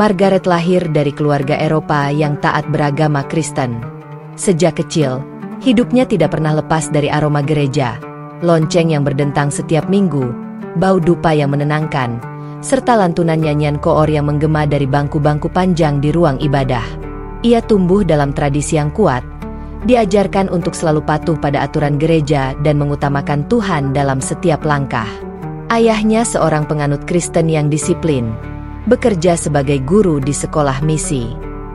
Margaret lahir dari keluarga Eropa yang taat beragama Kristen. Sejak kecil, hidupnya tidak pernah lepas dari aroma gereja, lonceng yang berdentang setiap minggu, bau dupa yang menenangkan, serta lantunan nyanyian koor yang menggema dari bangku-bangku panjang di ruang ibadah. Ia tumbuh dalam tradisi yang kuat, diajarkan untuk selalu patuh pada aturan gereja dan mengutamakan Tuhan dalam setiap langkah. Ayahnya seorang penganut Kristen yang disiplin, bekerja sebagai guru di sekolah misi.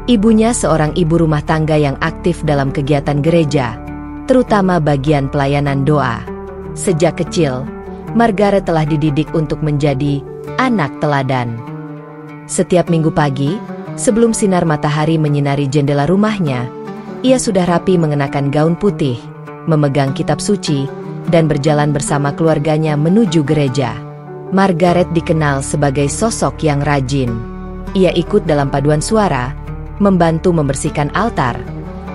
Ibunya seorang ibu rumah tangga yang aktif dalam kegiatan gereja, terutama bagian pelayanan doa. Sejak kecil, Margaret telah dididik untuk menjadi anak teladan. Setiap minggu pagi, sebelum sinar matahari menyinari jendela rumahnya, ia sudah rapi mengenakan gaun putih, memegang kitab suci, dan berjalan bersama keluarganya menuju gereja. Margaret dikenal sebagai sosok yang rajin. Ia ikut dalam paduan suara, membantu membersihkan altar,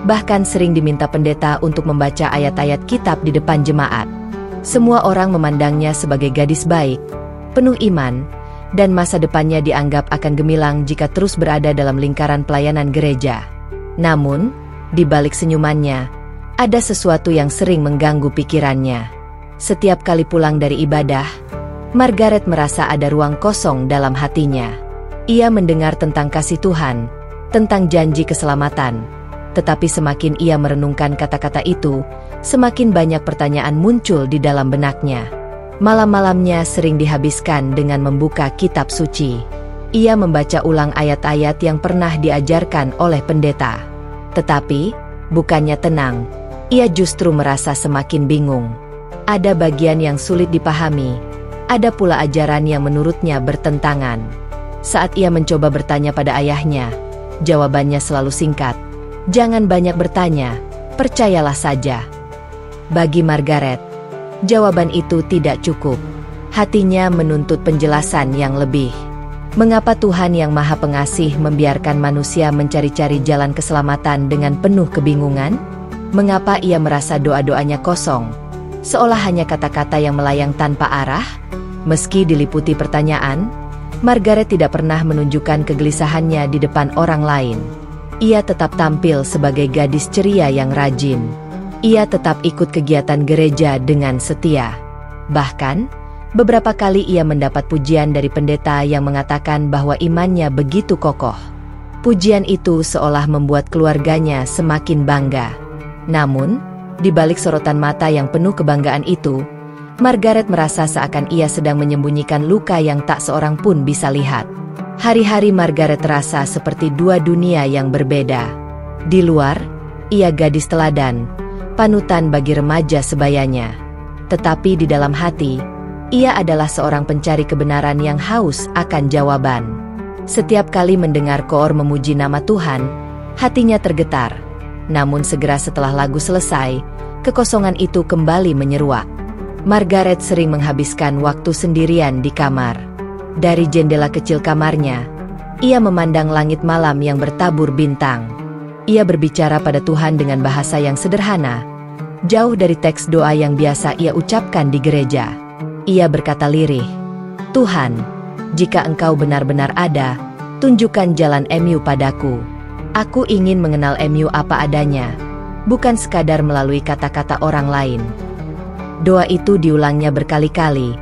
bahkan sering diminta pendeta untuk membaca ayat-ayat kitab di depan jemaat. Semua orang memandangnya sebagai gadis baik, penuh iman, dan masa depannya dianggap akan gemilang jika terus berada dalam lingkaran pelayanan gereja. Namun, di balik senyumannya, ada sesuatu yang sering mengganggu pikirannya. Setiap kali pulang dari ibadah, Margaret merasa ada ruang kosong dalam hatinya. Ia mendengar tentang kasih Tuhan, tentang janji keselamatan. Tetapi semakin ia merenungkan kata-kata itu, semakin banyak pertanyaan muncul di dalam benaknya. Malam-malamnya sering dihabiskan dengan membuka kitab suci. Ia membaca ulang ayat-ayat yang pernah diajarkan oleh pendeta. Tetapi, bukannya tenang, ia justru merasa semakin bingung. Ada bagian yang sulit dipahami, ada pula ajaran yang menurutnya bertentangan. Saat ia mencoba bertanya pada ayahnya, jawabannya selalu singkat, "Jangan banyak bertanya, percayalah saja." Bagi Margaret, jawaban itu tidak cukup. Hatinya menuntut penjelasan yang lebih. Mengapa Tuhan yang Maha Pengasih membiarkan manusia mencari-cari jalan keselamatan dengan penuh kebingungan? Mengapa ia merasa doa-doanya kosong, seolah hanya kata-kata yang melayang tanpa arah? Meski diliputi pertanyaan, Margaret tidak pernah menunjukkan kegelisahannya di depan orang lain. Ia tetap tampil sebagai gadis ceria yang rajin. Ia tetap ikut kegiatan gereja dengan setia. Bahkan, beberapa kali ia mendapat pujian dari pendeta yang mengatakan bahwa imannya begitu kokoh. Pujian itu seolah membuat keluarganya semakin bangga. Namun, di balik sorotan mata yang penuh kebanggaan itu, Margaret merasa seakan ia sedang menyembunyikan luka yang tak seorang pun bisa lihat. Hari-hari Margaret terasa seperti dua dunia yang berbeda. Di luar, ia gadis teladan, panutan bagi remaja sebayanya. Tetapi di dalam hati, ia adalah seorang pencari kebenaran yang haus akan jawaban. Setiap kali mendengar koor memuji nama Tuhan, hatinya tergetar. Namun segera setelah lagu selesai, kekosongan itu kembali menyeruak. Margaret sering menghabiskan waktu sendirian di kamar. Dari jendela kecil kamarnya, ia memandang langit malam yang bertabur bintang. Ia berbicara pada Tuhan dengan bahasa yang sederhana, jauh dari teks doa yang biasa ia ucapkan di gereja. Ia berkata lirih, "Tuhan, jika Engkau benar-benar ada, tunjukkan jalan MU padaku. Aku ingin mengenal MU apa adanya, bukan sekadar melalui kata-kata orang lain." Doa itu diulangnya berkali-kali,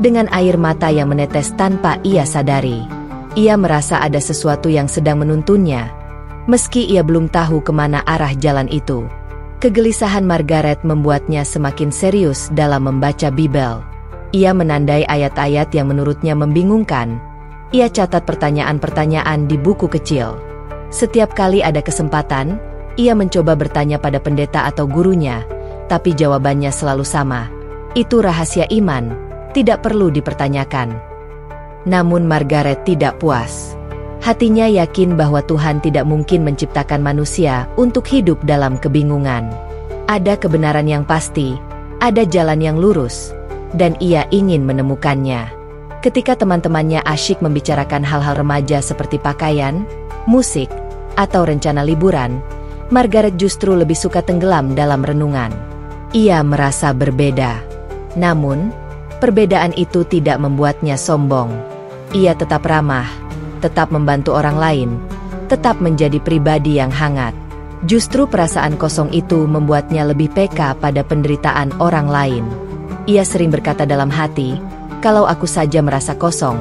dengan air mata yang menetes tanpa ia sadari. Ia merasa ada sesuatu yang sedang menuntunnya, meski ia belum tahu kemana arah jalan itu. Kegelisahan Margaret membuatnya semakin serius dalam membaca Bibel. Ia menandai ayat-ayat yang menurutnya membingungkan. Ia catat pertanyaan-pertanyaan di buku kecil. Setiap kali ada kesempatan, ia mencoba bertanya pada pendeta atau gurunya, tapi jawabannya selalu sama. Itu rahasia iman, tidak perlu dipertanyakan. Namun Margaret tidak puas. Hatinya yakin bahwa Tuhan tidak mungkin menciptakan manusia untuk hidup dalam kebingungan. Ada kebenaran yang pasti, ada jalan yang lurus, dan ia ingin menemukannya. Ketika teman-temannya asyik membicarakan hal-hal remaja seperti pakaian, musik, atau rencana liburan, Margaret justru lebih suka tenggelam dalam renungan. Ia merasa berbeda. Namun, perbedaan itu tidak membuatnya sombong. Ia tetap ramah, tetap membantu orang lain, tetap menjadi pribadi yang hangat. Justru perasaan kosong itu membuatnya lebih peka pada penderitaan orang lain. Ia sering berkata dalam hati, "Kalau aku saja merasa kosong,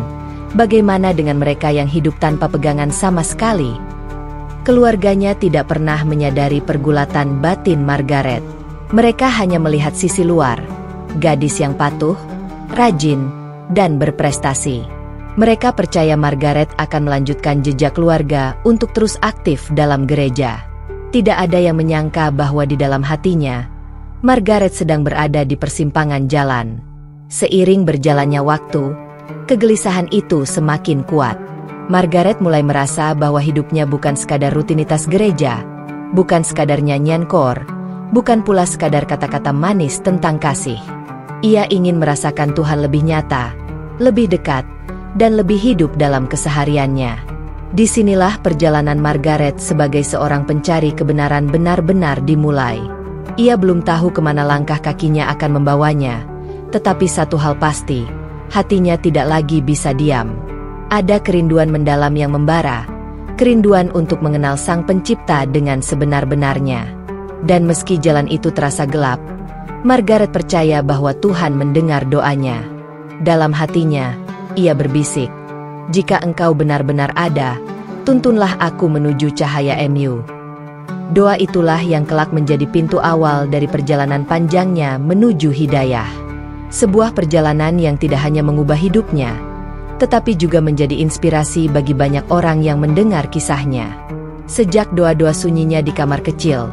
bagaimana dengan mereka yang hidup tanpa pegangan sama sekali?" Keluarganya tidak pernah menyadari pergulatan batin Margaret. Mereka hanya melihat sisi luar, gadis yang patuh, rajin, dan berprestasi. Mereka percaya Margaret akan melanjutkan jejak keluarga untuk terus aktif dalam gereja. Tidak ada yang menyangka bahwa di dalam hatinya, Margaret sedang berada di persimpangan jalan. Seiring berjalannya waktu, kegelisahan itu semakin kuat. Margaret mulai merasa bahwa hidupnya bukan sekadar rutinitas gereja, bukan sekadar nyanyian kor, bukan pula sekadar kata-kata manis tentang kasih. Ia ingin merasakan Tuhan lebih nyata, lebih dekat, dan lebih hidup dalam kesehariannya. Disinilah perjalanan Margaret sebagai seorang pencari kebenaran benar-benar dimulai. Ia belum tahu kemana langkah kakinya akan membawanya, tetapi satu hal pasti, hatinya tidak lagi bisa diam. Ada kerinduan mendalam yang membara, kerinduan untuk mengenal Sang Pencipta dengan sebenar-benarnya. Dan meski jalan itu terasa gelap, Margaret percaya bahwa Tuhan mendengar doanya. Dalam hatinya, ia berbisik, "Jika Engkau benar-benar ada, tuntunlah aku menuju cahaya MU." Doa itulah yang kelak menjadi pintu awal dari perjalanan panjangnya menuju hidayah. Sebuah perjalanan yang tidak hanya mengubah hidupnya, tetapi juga menjadi inspirasi bagi banyak orang yang mendengar kisahnya. Sejak doa-doa sunyinya di kamar kecil,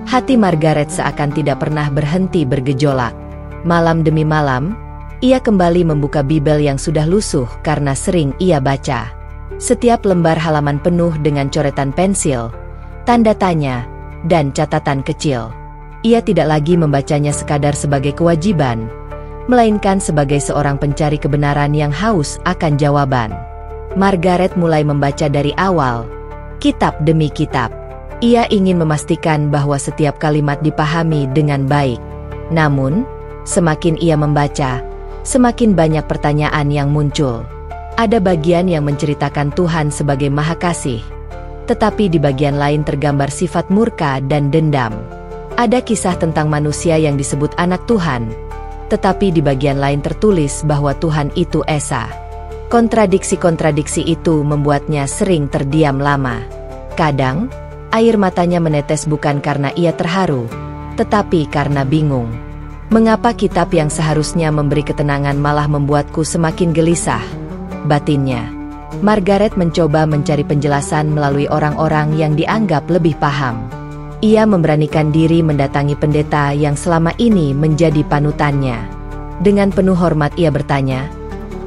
hati Margaret seakan tidak pernah berhenti bergejolak. Malam demi malam, ia kembali membuka Bibel yang sudah lusuh karena sering ia baca. Setiap lembar halaman penuh dengan coretan pensil, tanda tanya, dan catatan kecil. Ia tidak lagi membacanya sekadar sebagai kewajiban, melainkan sebagai seorang pencari kebenaran yang haus akan jawaban. Margaret mulai membaca dari awal, kitab demi kitab. Ia ingin memastikan bahwa setiap kalimat dipahami dengan baik. Namun, semakin ia membaca, semakin banyak pertanyaan yang muncul. Ada bagian yang menceritakan Tuhan sebagai Maha Kasih, tetapi di bagian lain tergambar sifat murka dan dendam. Ada kisah tentang manusia yang disebut anak Tuhan, tetapi di bagian lain tertulis bahwa Tuhan itu esa. Kontradiksi-kontradiksi itu membuatnya sering terdiam lama. Kadang, air matanya menetes bukan karena ia terharu, tetapi karena bingung. Mengapa kitab yang seharusnya memberi ketenangan malah membuatku semakin gelisah? Batinnya. Margaret mencoba mencari penjelasan melalui orang-orang yang dianggap lebih paham. Ia memberanikan diri mendatangi pendeta yang selama ini menjadi panutannya. Dengan penuh hormat ia bertanya,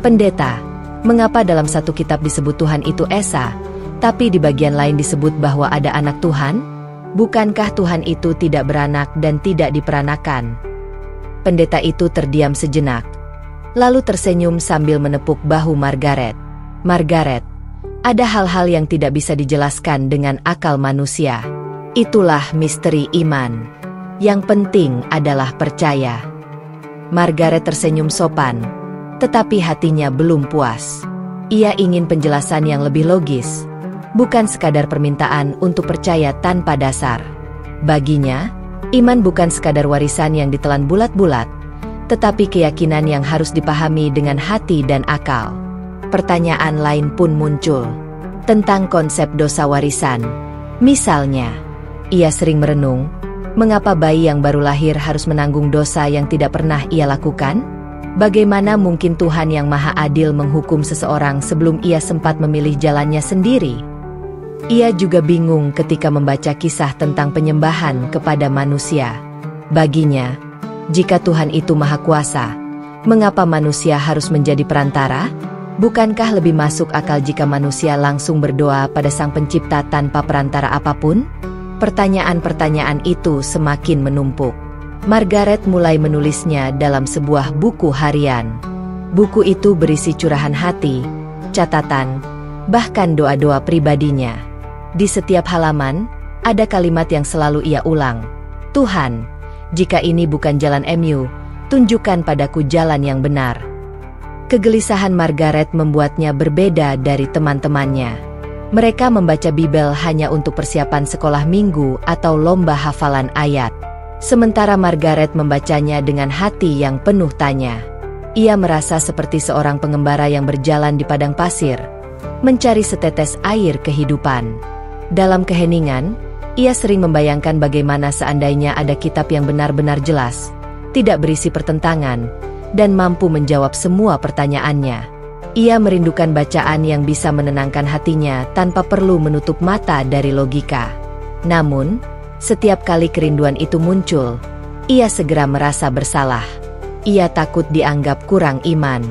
"Pendeta, mengapa dalam satu kitab disebut Tuhan itu esa, tapi di bagian lain disebut bahwa ada anak Tuhan? Bukankah Tuhan itu tidak beranak dan tidak diperanakan?" Pendeta itu terdiam sejenak, lalu tersenyum sambil menepuk bahu Margaret. "Margaret, ada hal-hal yang tidak bisa dijelaskan dengan akal manusia. Itulah misteri iman. Yang penting adalah percaya." Margaret tersenyum sopan, tetapi hatinya belum puas. Ia ingin penjelasan yang lebih logis, bukan sekadar permintaan untuk percaya tanpa dasar. Baginya, iman bukan sekadar warisan yang ditelan bulat-bulat, tetapi keyakinan yang harus dipahami dengan hati dan akal. Pertanyaan lain pun muncul tentang konsep dosa warisan. Misalnya, ia sering merenung, mengapa bayi yang baru lahir harus menanggung dosa yang tidak pernah ia lakukan? Bagaimana mungkin Tuhan yang Maha Adil menghukum seseorang sebelum ia sempat memilih jalannya sendiri? Ia juga bingung ketika membaca kisah tentang penyembahan kepada manusia. Baginya, jika Tuhan itu Maha Kuasa, mengapa manusia harus menjadi perantara? Bukankah lebih masuk akal jika manusia langsung berdoa pada Sang Pencipta tanpa perantara apapun? Pertanyaan-pertanyaan itu semakin menumpuk. Margaret mulai menulisnya dalam sebuah buku harian. Buku itu berisi curahan hati, catatan, bahkan doa-doa pribadinya. Di setiap halaman, ada kalimat yang selalu ia ulang. Tuhan, jika ini bukan jalan MU, tunjukkan padaku jalan yang benar. Kegelisahan Margaret membuatnya berbeda dari teman-temannya. Mereka membaca Bibel hanya untuk persiapan sekolah minggu atau lomba hafalan ayat. Sementara Margaret membacanya dengan hati yang penuh tanya. Ia merasa seperti seorang pengembara yang berjalan di padang pasir, mencari setetes air kehidupan. Dalam keheningan, ia sering membayangkan bagaimana seandainya ada kitab yang benar-benar jelas, tidak berisi pertentangan, dan mampu menjawab semua pertanyaannya. Ia merindukan bacaan yang bisa menenangkan hatinya tanpa perlu menutup mata dari logika. Namun, setiap kali kerinduan itu muncul, ia segera merasa bersalah. Ia takut dianggap kurang iman.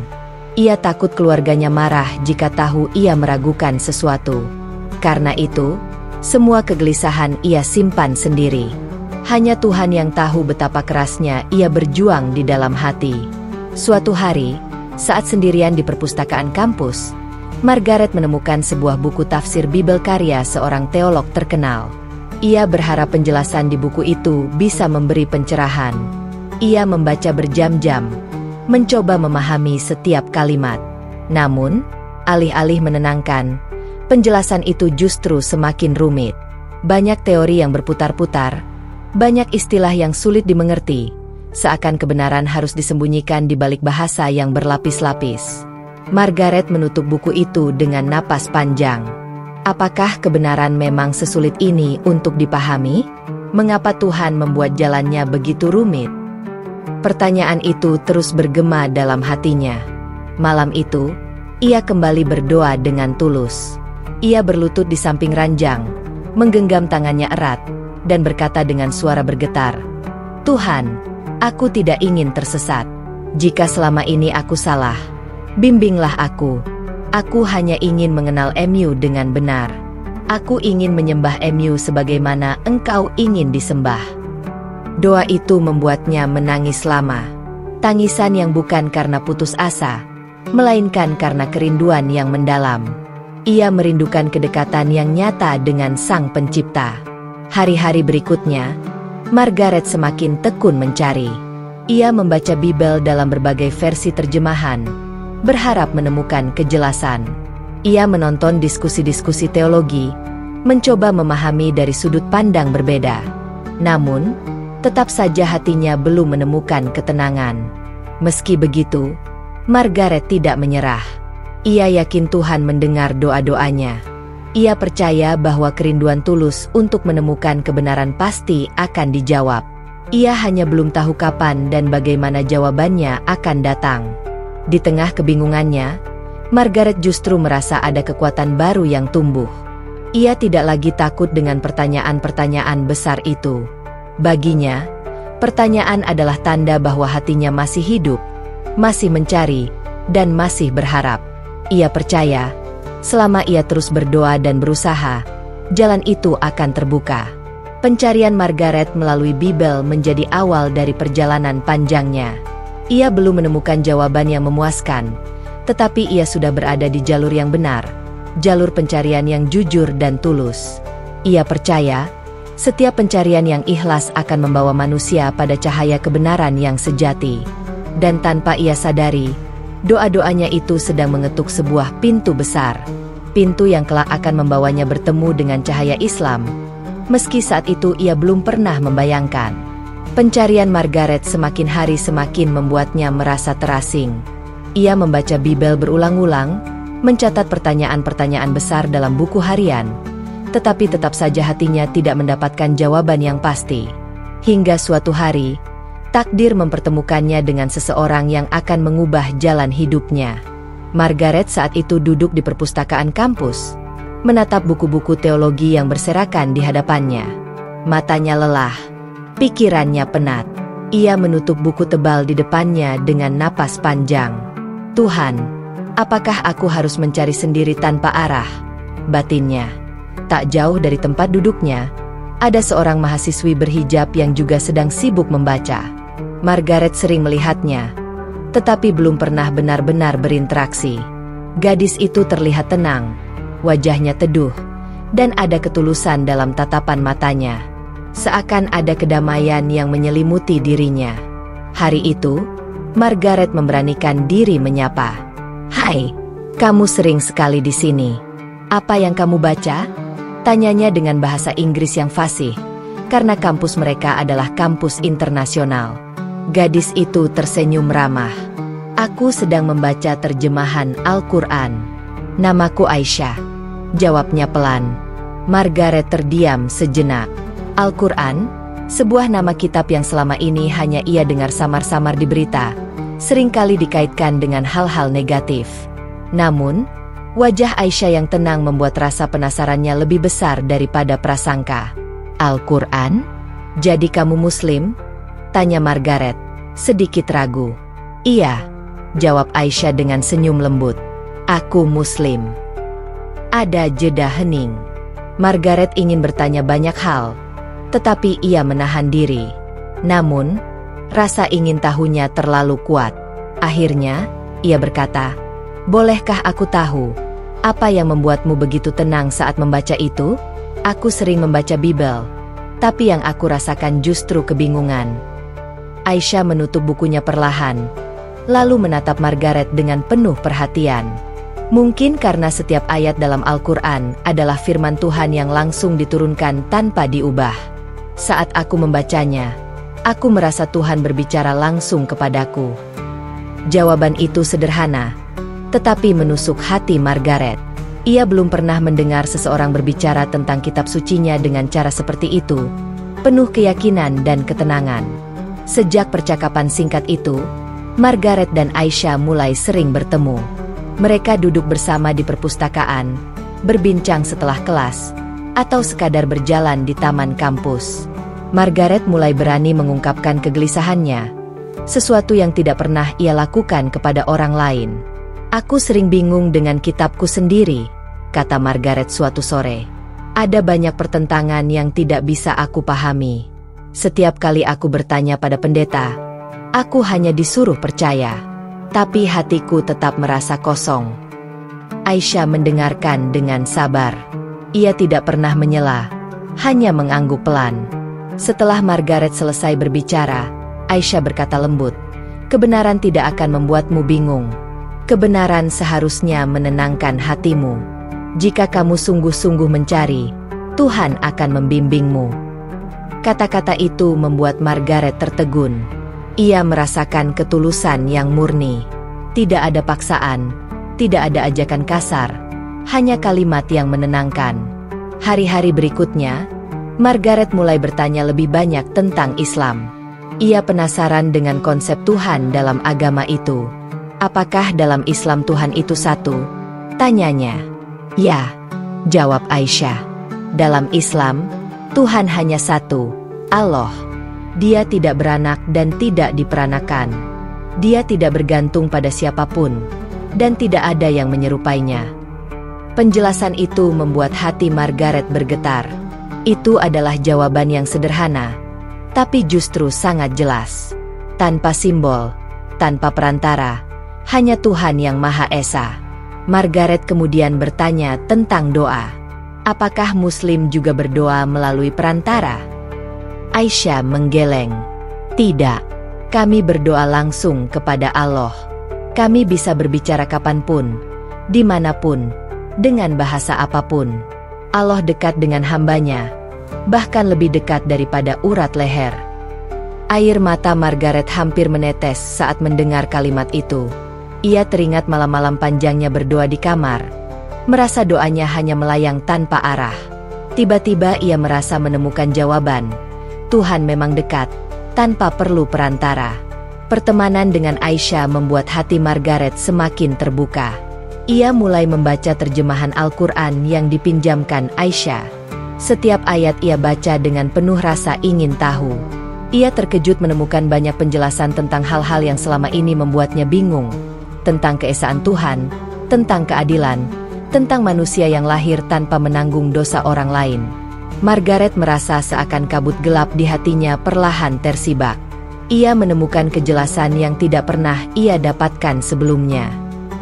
Ia takut keluarganya marah jika tahu ia meragukan sesuatu. Karena itu, semua kegelisahan ia simpan sendiri. Hanya Tuhan yang tahu betapa kerasnya ia berjuang di dalam hati. Suatu hari, saat sendirian di perpustakaan kampus, Margaret menemukan sebuah buku tafsir Bibel karya seorang teolog terkenal. Ia berharap penjelasan di buku itu bisa memberi pencerahan. Ia membaca berjam-jam, mencoba memahami setiap kalimat. Namun, alih-alih menenangkan, penjelasan itu justru semakin rumit. Banyak teori yang berputar-putar, banyak istilah yang sulit dimengerti, seakan kebenaran harus disembunyikan di balik bahasa yang berlapis-lapis. Margaret menutup buku itu dengan napas panjang. Apakah kebenaran memang sesulit ini untuk dipahami? Mengapa Tuhan membuat jalannya begitu rumit? Pertanyaan itu terus bergema dalam hatinya. Malam itu, ia kembali berdoa dengan tulus. Ia berlutut di samping ranjang, menggenggam tangannya erat, dan berkata dengan suara bergetar, Tuhan, aku tidak ingin tersesat. Jika selama ini aku salah, bimbinglah aku. Aku hanya ingin mengenal MU dengan benar. Aku ingin menyembah MU sebagaimana Engkau ingin disembah. Doa itu membuatnya menangis lama. Tangisan yang bukan karena putus asa, melainkan karena kerinduan yang mendalam. Ia merindukan kedekatan yang nyata dengan Sang Pencipta. Hari-hari berikutnya, Margaret semakin tekun mencari. Ia membaca Bibel dalam berbagai versi terjemahan, berharap menemukan kejelasan. Ia menonton diskusi-diskusi teologi, mencoba memahami dari sudut pandang berbeda. Namun, tetap saja hatinya belum menemukan ketenangan. Meski begitu, Margaret tidak menyerah. Ia yakin Tuhan mendengar doa-doanya. Ia percaya bahwa kerinduan tulus untuk menemukan kebenaran pasti akan dijawab. Ia hanya belum tahu kapan dan bagaimana jawabannya akan datang. Di tengah kebingungannya, Margaret justru merasa ada kekuatan baru yang tumbuh. Ia tidak lagi takut dengan pertanyaan-pertanyaan besar itu. Baginya, pertanyaan adalah tanda bahwa hatinya masih hidup, masih mencari, dan masih berharap. Ia percaya, selama ia terus berdoa dan berusaha, jalan itu akan terbuka. Pencarian Margaret melalui Bibel menjadi awal dari perjalanan panjangnya. Ia belum menemukan jawaban yang memuaskan, tetapi ia sudah berada di jalur yang benar, jalur pencarian yang jujur dan tulus. Ia percaya, setiap pencarian yang ikhlas akan membawa manusia pada cahaya kebenaran yang sejati. Dan tanpa ia sadari, doa-doanya itu sedang mengetuk sebuah pintu besar. Pintu yang kelak akan membawanya bertemu dengan cahaya Islam. Meski saat itu ia belum pernah membayangkan. Pencarian Margaret semakin hari semakin membuatnya merasa terasing. Ia membaca Bibel berulang-ulang, mencatat pertanyaan-pertanyaan besar dalam buku harian, tetapi tetap saja hatinya tidak mendapatkan jawaban yang pasti. Hingga suatu hari, takdir mempertemukannya dengan seseorang yang akan mengubah jalan hidupnya. Margaret saat itu duduk di perpustakaan kampus, menatap buku-buku teologi yang berserakan di hadapannya. Matanya lelah, pikirannya penat. Ia menutup buku tebal di depannya dengan napas panjang. Tuhan, apakah aku harus mencari sendiri tanpa arah? Batinnya. Tak jauh dari tempat duduknya, Ada seorang mahasiswi berhijab yang juga sedang sibuk membaca. Margaret sering melihatnya, tetapi belum pernah benar-benar berinteraksi. Gadis itu terlihat tenang, wajahnya teduh, dan ada ketulusan dalam tatapan matanya. Seakan ada kedamaian yang menyelimuti dirinya. Hari itu, Margaret memberanikan diri menyapa. "Hai, kamu sering sekali di sini. Apa yang kamu baca?" Tanyanya dengan bahasa Inggris yang fasih, karena kampus mereka adalah kampus internasional. Gadis itu tersenyum ramah. "Aku sedang membaca terjemahan Al-Quran. Namaku Aisyah," jawabnya pelan. Margaret terdiam sejenak. Al-Quran, sebuah nama kitab yang selama ini hanya ia dengar samar-samar di berita, seringkali dikaitkan dengan hal-hal negatif. Namun, wajah Aisyah yang tenang membuat rasa penasarannya lebih besar daripada prasangka. "Al-Quran? Jadi kamu Muslim?" tanya Margaret, sedikit ragu. "Iya," jawab Aisyah dengan senyum lembut. "Aku Muslim." Ada jeda hening. Margaret ingin bertanya banyak hal, tetapi ia menahan diri. Namun, rasa ingin tahunya terlalu kuat. Akhirnya, ia berkata, "Bolehkah aku tahu, apa yang membuatmu begitu tenang saat membaca itu?" "Aku sering membaca Bible, tapi yang aku rasakan justru kebingungan." Aisyah menutup bukunya perlahan, lalu menatap Margaret dengan penuh perhatian. Mungkin karena setiap ayat dalam Al-Quran adalah firman Tuhan yang langsung diturunkan tanpa diubah. "Saat aku membacanya, aku merasa Tuhan berbicara langsung kepadaku." Jawaban itu sederhana, tetapi menusuk hati Margaret. Ia belum pernah mendengar seseorang berbicara tentang kitab sucinya dengan cara seperti itu, penuh keyakinan dan ketenangan. Sejak percakapan singkat itu, Margaret dan Aisyah mulai sering bertemu. Mereka duduk bersama di perpustakaan, berbincang setelah kelas, atau sekadar berjalan di taman kampus. Margaret mulai berani mengungkapkan kegelisahannya, sesuatu yang tidak pernah ia lakukan kepada orang lain. "Aku sering bingung dengan kitabku sendiri," kata Margaret suatu sore. "Ada banyak pertentangan yang tidak bisa aku pahami. Setiap kali aku bertanya pada pendeta, aku hanya disuruh percaya, tapi hatiku tetap merasa kosong." Aisyah mendengarkan dengan sabar. Ia tidak pernah menyela, hanya mengangguk pelan. Setelah Margaret selesai berbicara, Aisyah berkata lembut, "Kebenaran tidak akan membuatmu bingung. Kebenaran seharusnya menenangkan hatimu. Jika kamu sungguh-sungguh mencari, Tuhan akan membimbingmu." Kata-kata itu membuat Margaret tertegun. Ia merasakan ketulusan yang murni. Tidak ada paksaan, tidak ada ajakan kasar, hanya kalimat yang menenangkan. Hari-hari berikutnya, Margaret mulai bertanya lebih banyak tentang Islam. Ia penasaran dengan konsep Tuhan dalam agama itu. "Apakah dalam Islam Tuhan itu satu?" tanyanya. "Ya," jawab Aisyah. "Dalam Islam, Tuhan hanya satu, Allah. Dia tidak beranak dan tidak diperanakan. Dia tidak bergantung pada siapapun, dan tidak ada yang menyerupainya." Penjelasan itu membuat hati Margaret bergetar. Itu adalah jawaban yang sederhana, tapi justru sangat jelas. Tanpa simbol, tanpa perantara, hanya Tuhan yang Maha Esa. Margaret kemudian bertanya tentang doa. Apakah Muslim juga berdoa melalui perantara? Aisyah menggeleng. "Tidak, kami berdoa langsung kepada Allah. Kami bisa berbicara kapanpun, dimanapun, dengan bahasa apapun. Allah dekat dengan hambanya, bahkan lebih dekat daripada urat leher." Air mata Margaret hampir menetes saat mendengar kalimat itu. Ia teringat malam-malam panjangnya berdoa di kamar, merasa doanya hanya melayang tanpa arah. Tiba-tiba ia merasa menemukan jawaban. Tuhan memang dekat, tanpa perlu perantara. Pertemanan dengan Aisyah membuat hati Margaret semakin terbuka. Ia mulai membaca terjemahan Al-Quran yang dipinjamkan Aisyah. Setiap ayat ia baca dengan penuh rasa ingin tahu. Ia terkejut menemukan banyak penjelasan tentang hal-hal yang selama ini membuatnya bingung. Tentang keesaan Tuhan, tentang keadilan, tentang manusia yang lahir tanpa menanggung dosa orang lain. Margaret merasa seakan kabut gelap di hatinya perlahan tersibak. Ia menemukan kejelasan yang tidak pernah ia dapatkan sebelumnya.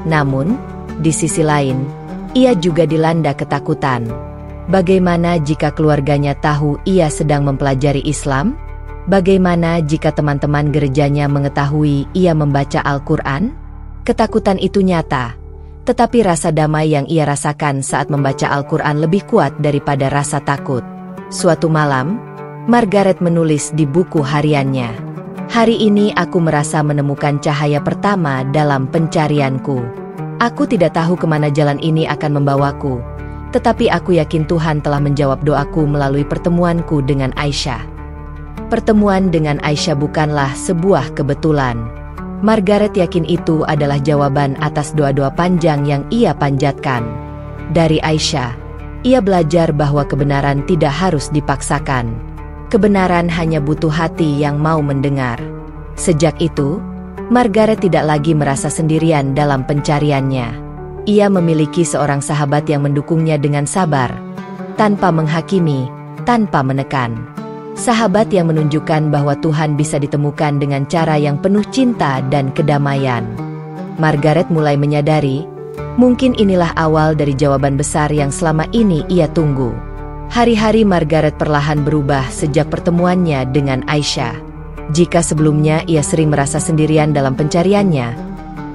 Namun, di sisi lain, ia juga dilanda ketakutan. Bagaimana jika keluarganya tahu ia sedang mempelajari Islam? Bagaimana jika teman-teman gerejanya mengetahui ia membaca Al-Quran? Ketakutan itu nyata, tetapi rasa damai yang ia rasakan saat membaca Al-Quran lebih kuat daripada rasa takut. Suatu malam, Margaret menulis di buku hariannya, "Hari ini aku merasa menemukan cahaya pertama dalam pencarianku. Aku tidak tahu kemana jalan ini akan membawaku, tetapi aku yakin Tuhan telah menjawab doaku melalui pertemuanku dengan Aisyah." Pertemuan dengan Aisyah bukanlah sebuah kebetulan. Margaret yakin itu adalah jawaban atas doa-doa panjang yang ia panjatkan. Dari Aisyah, ia belajar bahwa kebenaran tidak harus dipaksakan. Kebenaran hanya butuh hati yang mau mendengar. Sejak itu, Margaret tidak lagi merasa sendirian dalam pencariannya. Ia memiliki seorang sahabat yang mendukungnya dengan sabar, tanpa menghakimi, tanpa menekan. Sahabat yang menunjukkan bahwa Tuhan bisa ditemukan dengan cara yang penuh cinta dan kedamaian. Margaret mulai menyadari, mungkin inilah awal dari jawaban besar yang selama ini ia tunggu. Hari-hari Margaret perlahan berubah sejak pertemuannya dengan Aisyah. Jika sebelumnya ia sering merasa sendirian dalam pencariannya,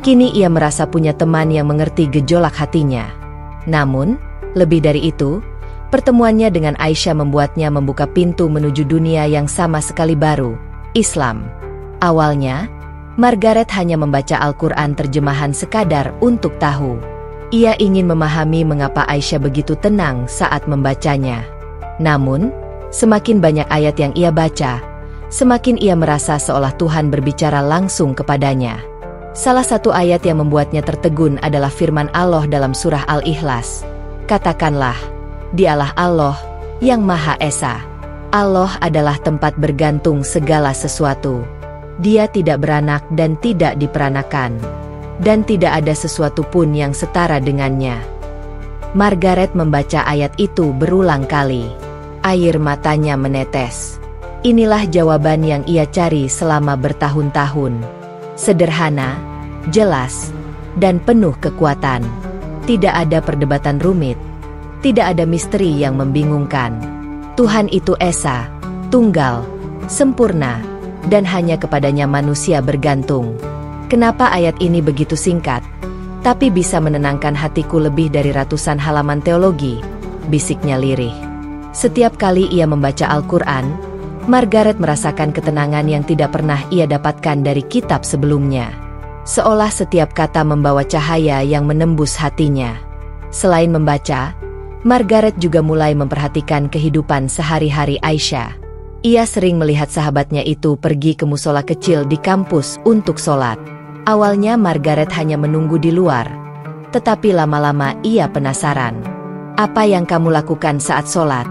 kini ia merasa punya teman yang mengerti gejolak hatinya. Namun, lebih dari itu, pertemuannya dengan Aisyah membuatnya membuka pintu menuju dunia yang sama sekali baru, Islam. Awalnya, Margaret hanya membaca Al-Quran terjemahan sekadar untuk tahu. Ia ingin memahami mengapa Aisyah begitu tenang saat membacanya. Namun, semakin banyak ayat yang ia baca, semakin ia merasa seolah Tuhan berbicara langsung kepadanya. Salah satu ayat yang membuatnya tertegun adalah firman Allah dalam surah Al-Ikhlas. "Katakanlah, Dialah Allah yang Maha Esa. Allah adalah tempat bergantung segala sesuatu. Dia tidak beranak dan tidak diperanakan, dan tidak ada sesuatu pun yang setara dengannya." Margaret membaca ayat itu berulang kali. Air matanya menetes. Inilah jawaban yang ia cari selama bertahun-tahun. Sederhana, jelas, dan penuh kekuatan. Tidak ada perdebatan rumit. Tidak ada misteri yang membingungkan. Tuhan itu Esa, tunggal, sempurna, dan hanya kepadanya manusia bergantung. Kenapa ayat ini begitu singkat, tapi bisa menenangkan hatiku lebih dari ratusan halaman teologi, bisiknya lirih. Setiap kali ia membaca Al-Quran, Margaret merasakan ketenangan yang tidak pernah ia dapatkan dari kitab sebelumnya. Seolah setiap kata membawa cahaya yang menembus hatinya. Selain membaca, Margaret juga mulai memperhatikan kehidupan sehari-hari Aisyah. Ia sering melihat sahabatnya itu pergi ke musola kecil di kampus untuk sholat. Awalnya Margaret hanya menunggu di luar, tetapi lama-lama ia penasaran. "Apa yang kamu lakukan saat sholat?"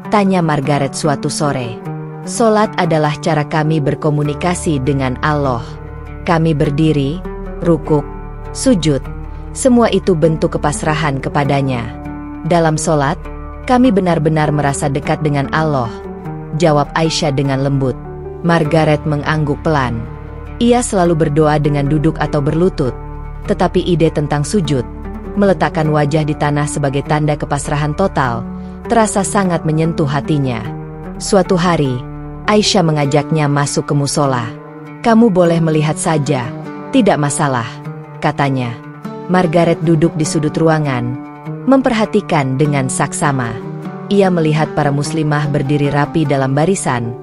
tanya Margaret suatu sore. "Sholat adalah cara kami berkomunikasi dengan Allah. Kami berdiri, rukuk, sujud, semua itu bentuk kepasrahan kepadanya. Dalam sholat, kami benar-benar merasa dekat dengan Allah," jawab Aisyah dengan lembut. Margaret mengangguk pelan. Ia selalu berdoa dengan duduk atau berlutut, tetapi ide tentang sujud, meletakkan wajah di tanah sebagai tanda kepasrahan total, terasa sangat menyentuh hatinya. Suatu hari, Aisyah mengajaknya masuk ke musola. "Kamu boleh melihat saja, tidak masalah," katanya. Margaret duduk di sudut ruangan, memperhatikan dengan saksama. Ia melihat para muslimah berdiri rapi dalam barisan,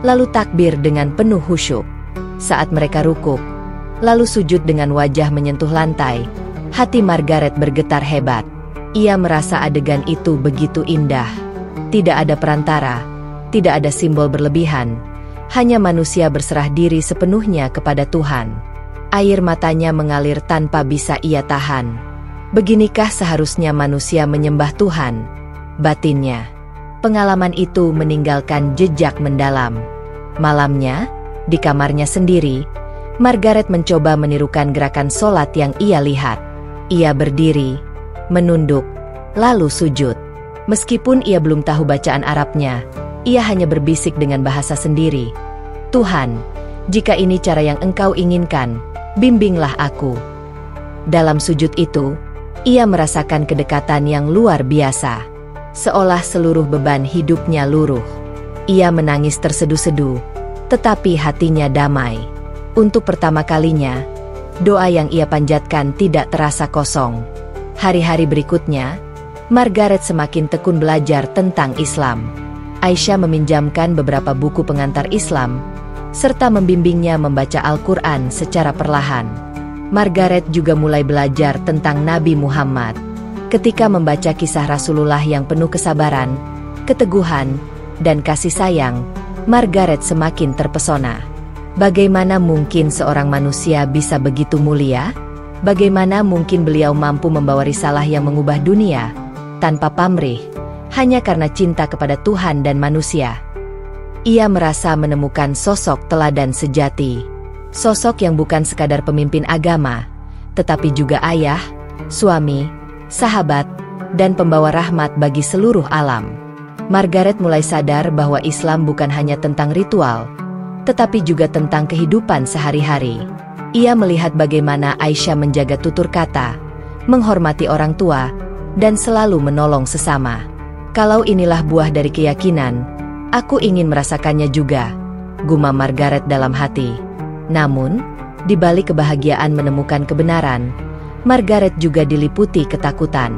lalu takbir dengan penuh khusyuk. Saat mereka rukuk, lalu sujud dengan wajah menyentuh lantai, hati Margaret bergetar hebat. Ia merasa adegan itu begitu indah. Tidak ada perantara, tidak ada simbol berlebihan, hanya manusia berserah diri sepenuhnya kepada Tuhan. Air matanya mengalir tanpa bisa ia tahan. Beginikah seharusnya manusia menyembah Tuhan? Batinnya. Pengalaman itu meninggalkan jejak mendalam. Malamnya, di kamarnya sendiri, Margaret mencoba menirukan gerakan sholat yang ia lihat. Ia berdiri, menunduk, lalu sujud. Meskipun ia belum tahu bacaan Arabnya, ia hanya berbisik dengan bahasa sendiri. Tuhan, jika ini cara yang Engkau inginkan, bimbinglah aku. Dalam sujud itu, ia merasakan kedekatan yang luar biasa. Seolah seluruh beban hidupnya luruh. Ia menangis tersedu-sedu, tetapi hatinya damai. Untuk pertama kalinya, doa yang ia panjatkan tidak terasa kosong. Hari-hari berikutnya, Margaret semakin tekun belajar tentang Islam. Aisyah meminjamkan beberapa buku pengantar Islam, serta membimbingnya membaca Al-Quran secara perlahan. Margaret juga mulai belajar tentang Nabi Muhammad. Ketika membaca kisah Rasulullah yang penuh kesabaran, keteguhan, dan kasih sayang, Margaret semakin terpesona. Bagaimana mungkin seorang manusia bisa begitu mulia? Bagaimana mungkin beliau mampu membawa risalah yang mengubah dunia, tanpa pamrih, hanya karena cinta kepada Tuhan dan manusia? Ia merasa menemukan sosok teladan sejati. Sosok yang bukan sekadar pemimpin agama, tetapi juga ayah, suami, sahabat, dan pembawa rahmat bagi seluruh alam. Margaret mulai sadar bahwa Islam bukan hanya tentang ritual, tetapi juga tentang kehidupan sehari-hari. Ia melihat bagaimana Aisyah menjaga tutur kata, menghormati orang tua, dan selalu menolong sesama. Kalau inilah buah dari keyakinan, aku ingin merasakannya juga, gumam Margaret dalam hati. Namun, di balik kebahagiaan menemukan kebenaran, Margaret juga diliputi ketakutan.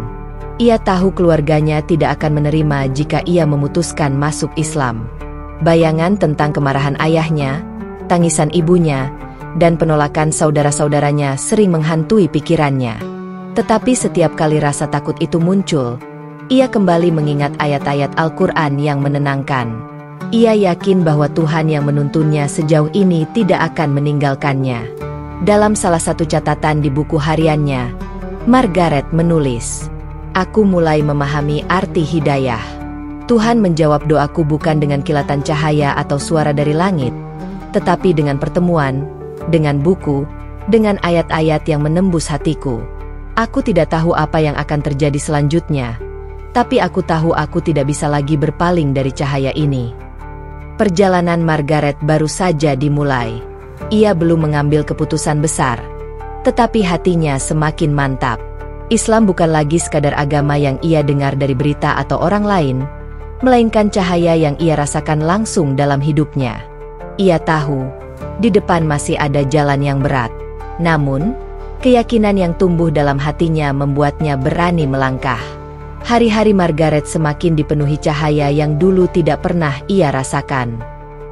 Ia tahu keluarganya tidak akan menerima jika ia memutuskan masuk Islam. Bayangan tentang kemarahan ayahnya, tangisan ibunya, dan penolakan saudara-saudaranya sering menghantui pikirannya. Tetapi setiap kali rasa takut itu muncul, ia kembali mengingat ayat-ayat Al-Quran yang menenangkan. Ia yakin bahwa Tuhan yang menuntunnya sejauh ini tidak akan meninggalkannya. Dalam salah satu catatan di buku hariannya, Margaret menulis, "Aku mulai memahami arti hidayah. Tuhan menjawab doaku bukan dengan kilatan cahaya atau suara dari langit, tetapi dengan pertemuan, dengan buku, dengan ayat-ayat yang menembus hatiku. Aku tidak tahu apa yang akan terjadi selanjutnya, tapi aku tahu aku tidak bisa lagi berpaling dari cahaya ini." Perjalanan Margaret baru saja dimulai. Ia belum mengambil keputusan besar, tetapi hatinya semakin mantap. Islam bukan lagi sekadar agama yang ia dengar dari berita atau orang lain, melainkan cahaya yang ia rasakan langsung dalam hidupnya. Ia tahu, di depan masih ada jalan yang berat. Namun, keyakinan yang tumbuh dalam hatinya membuatnya berani melangkah. Hari-hari Margaret semakin dipenuhi cahaya yang dulu tidak pernah ia rasakan.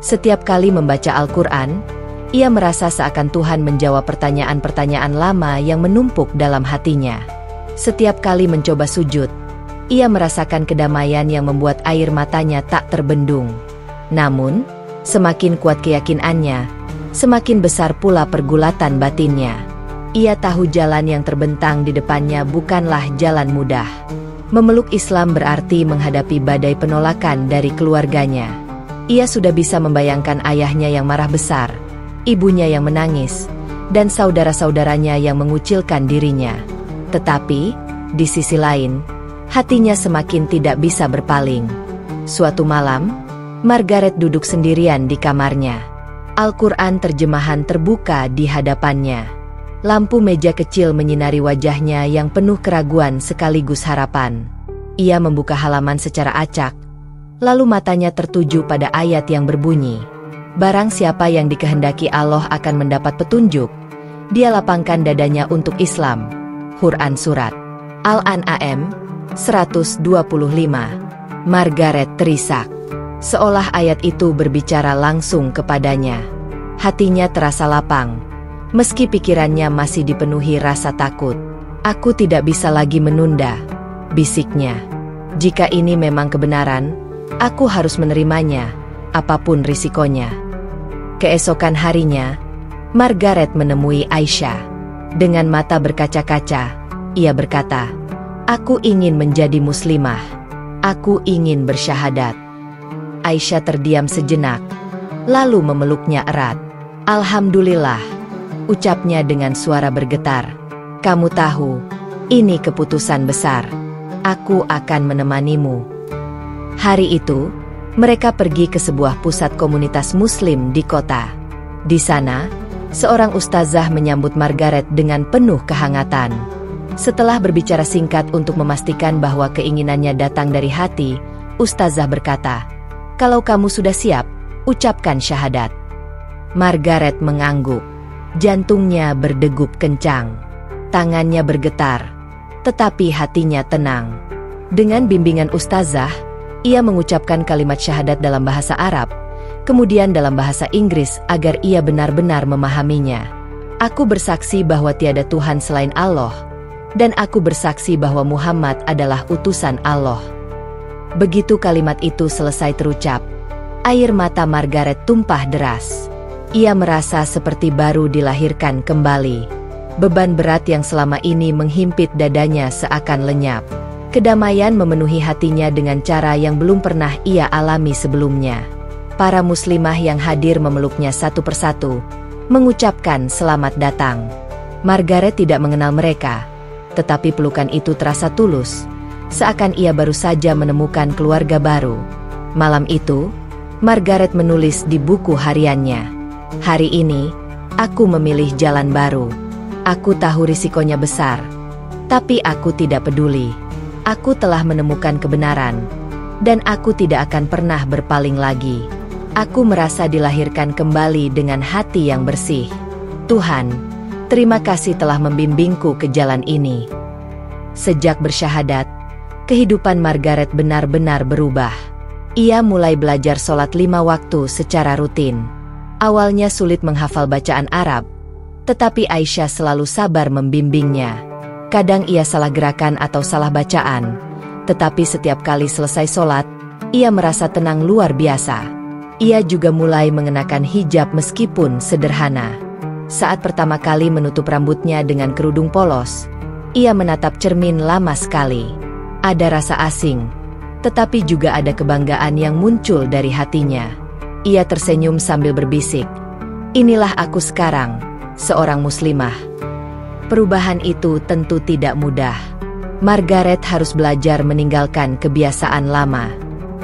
Setiap kali membaca Al-Quran, ia merasa seakan Tuhan menjawab pertanyaan-pertanyaan lama yang menumpuk dalam hatinya. Setiap kali mencoba sujud, ia merasakan kedamaian yang membuat air matanya tak terbendung. Namun, semakin kuat keyakinannya, semakin besar pula pergulatan batinnya. Ia tahu jalan yang terbentang di depannya bukanlah jalan mudah. Memeluk Islam berarti menghadapi badai penolakan dari keluarganya. Ia sudah bisa membayangkan ayahnya yang marah besar, ibunya yang menangis, dan saudara-saudaranya yang mengucilkan dirinya. Tetapi, di sisi lain, hatinya semakin tidak bisa berpaling. Suatu malam, Margaret duduk sendirian di kamarnya. Al-Quran terjemahan terbuka di hadapannya. Lampu meja kecil menyinari wajahnya yang penuh keraguan sekaligus harapan. Ia membuka halaman secara acak, lalu matanya tertuju pada ayat yang berbunyi, "Barang siapa yang dikehendaki Allah akan mendapat petunjuk, dia lapangkan dadanya untuk Islam." Quran Surat Al-An'am 125. Margaret terisak, seolah ayat itu berbicara langsung kepadanya. Hatinya terasa lapang, meski pikirannya masih dipenuhi rasa takut. "Aku tidak bisa lagi menunda," bisiknya. "Jika ini memang kebenaran, aku harus menerimanya, apapun risikonya." Keesokan harinya, Margaret menemui Aisyah. Dengan mata berkaca-kaca, ia berkata, "Aku ingin menjadi muslimah. Aku ingin bersyahadat." Aisyah terdiam sejenak, lalu memeluknya erat. "Alhamdulillah," ucapnya dengan suara bergetar. "Kamu tahu, ini keputusan besar. Aku akan menemanimu." Hari itu, mereka pergi ke sebuah pusat komunitas Muslim di kota. Di sana, seorang ustazah menyambut Margaret dengan penuh kehangatan. Setelah berbicara singkat untuk memastikan bahwa keinginannya datang dari hati, ustazah berkata, "Kalau kamu sudah siap, ucapkan syahadat." Margaret mengangguk. Jantungnya berdegup kencang. Tangannya bergetar. Tetapi hatinya tenang. Dengan bimbingan ustazah, ia mengucapkan kalimat syahadat dalam bahasa Arab, kemudian dalam bahasa Inggris agar ia benar-benar memahaminya. "Aku bersaksi bahwa tiada Tuhan selain Allah, dan aku bersaksi bahwa Muhammad adalah utusan Allah." Begitu kalimat itu selesai terucap, air mata Margaret tumpah deras. Ia merasa seperti baru dilahirkan kembali. Beban berat yang selama ini menghimpit dadanya seakan lenyap. Kedamaian memenuhi hatinya dengan cara yang belum pernah ia alami sebelumnya. Para muslimah yang hadir memeluknya satu persatu, mengucapkan selamat datang. Margaret tidak mengenal mereka, tetapi pelukan itu terasa tulus, seakan ia baru saja menemukan keluarga baru. Malam itu, Margaret menulis di buku hariannya, "Hari ini, aku memilih jalan baru. Aku tahu risikonya besar, tapi aku tidak peduli. Aku telah menemukan kebenaran, dan aku tidak akan pernah berpaling lagi. Aku merasa dilahirkan kembali dengan hati yang bersih. Tuhan, terima kasih telah membimbingku ke jalan ini." Sejak bersyahadat, kehidupan Margaret benar-benar berubah. Ia mulai belajar sholat 5 waktu secara rutin. Awalnya sulit menghafal bacaan Arab, tetapi Aisyah selalu sabar membimbingnya. Kadang ia salah gerakan atau salah bacaan, tetapi setiap kali selesai sholat, ia merasa tenang luar biasa. Ia juga mulai mengenakan hijab meskipun sederhana. Saat pertama kali menutup rambutnya dengan kerudung polos, ia menatap cermin lama sekali. Ada rasa asing, tetapi juga ada kebanggaan yang muncul dari hatinya. Ia tersenyum sambil berbisik, "Inilah aku sekarang, seorang muslimah." Perubahan itu tentu tidak mudah. Margaret harus belajar meninggalkan kebiasaan lama.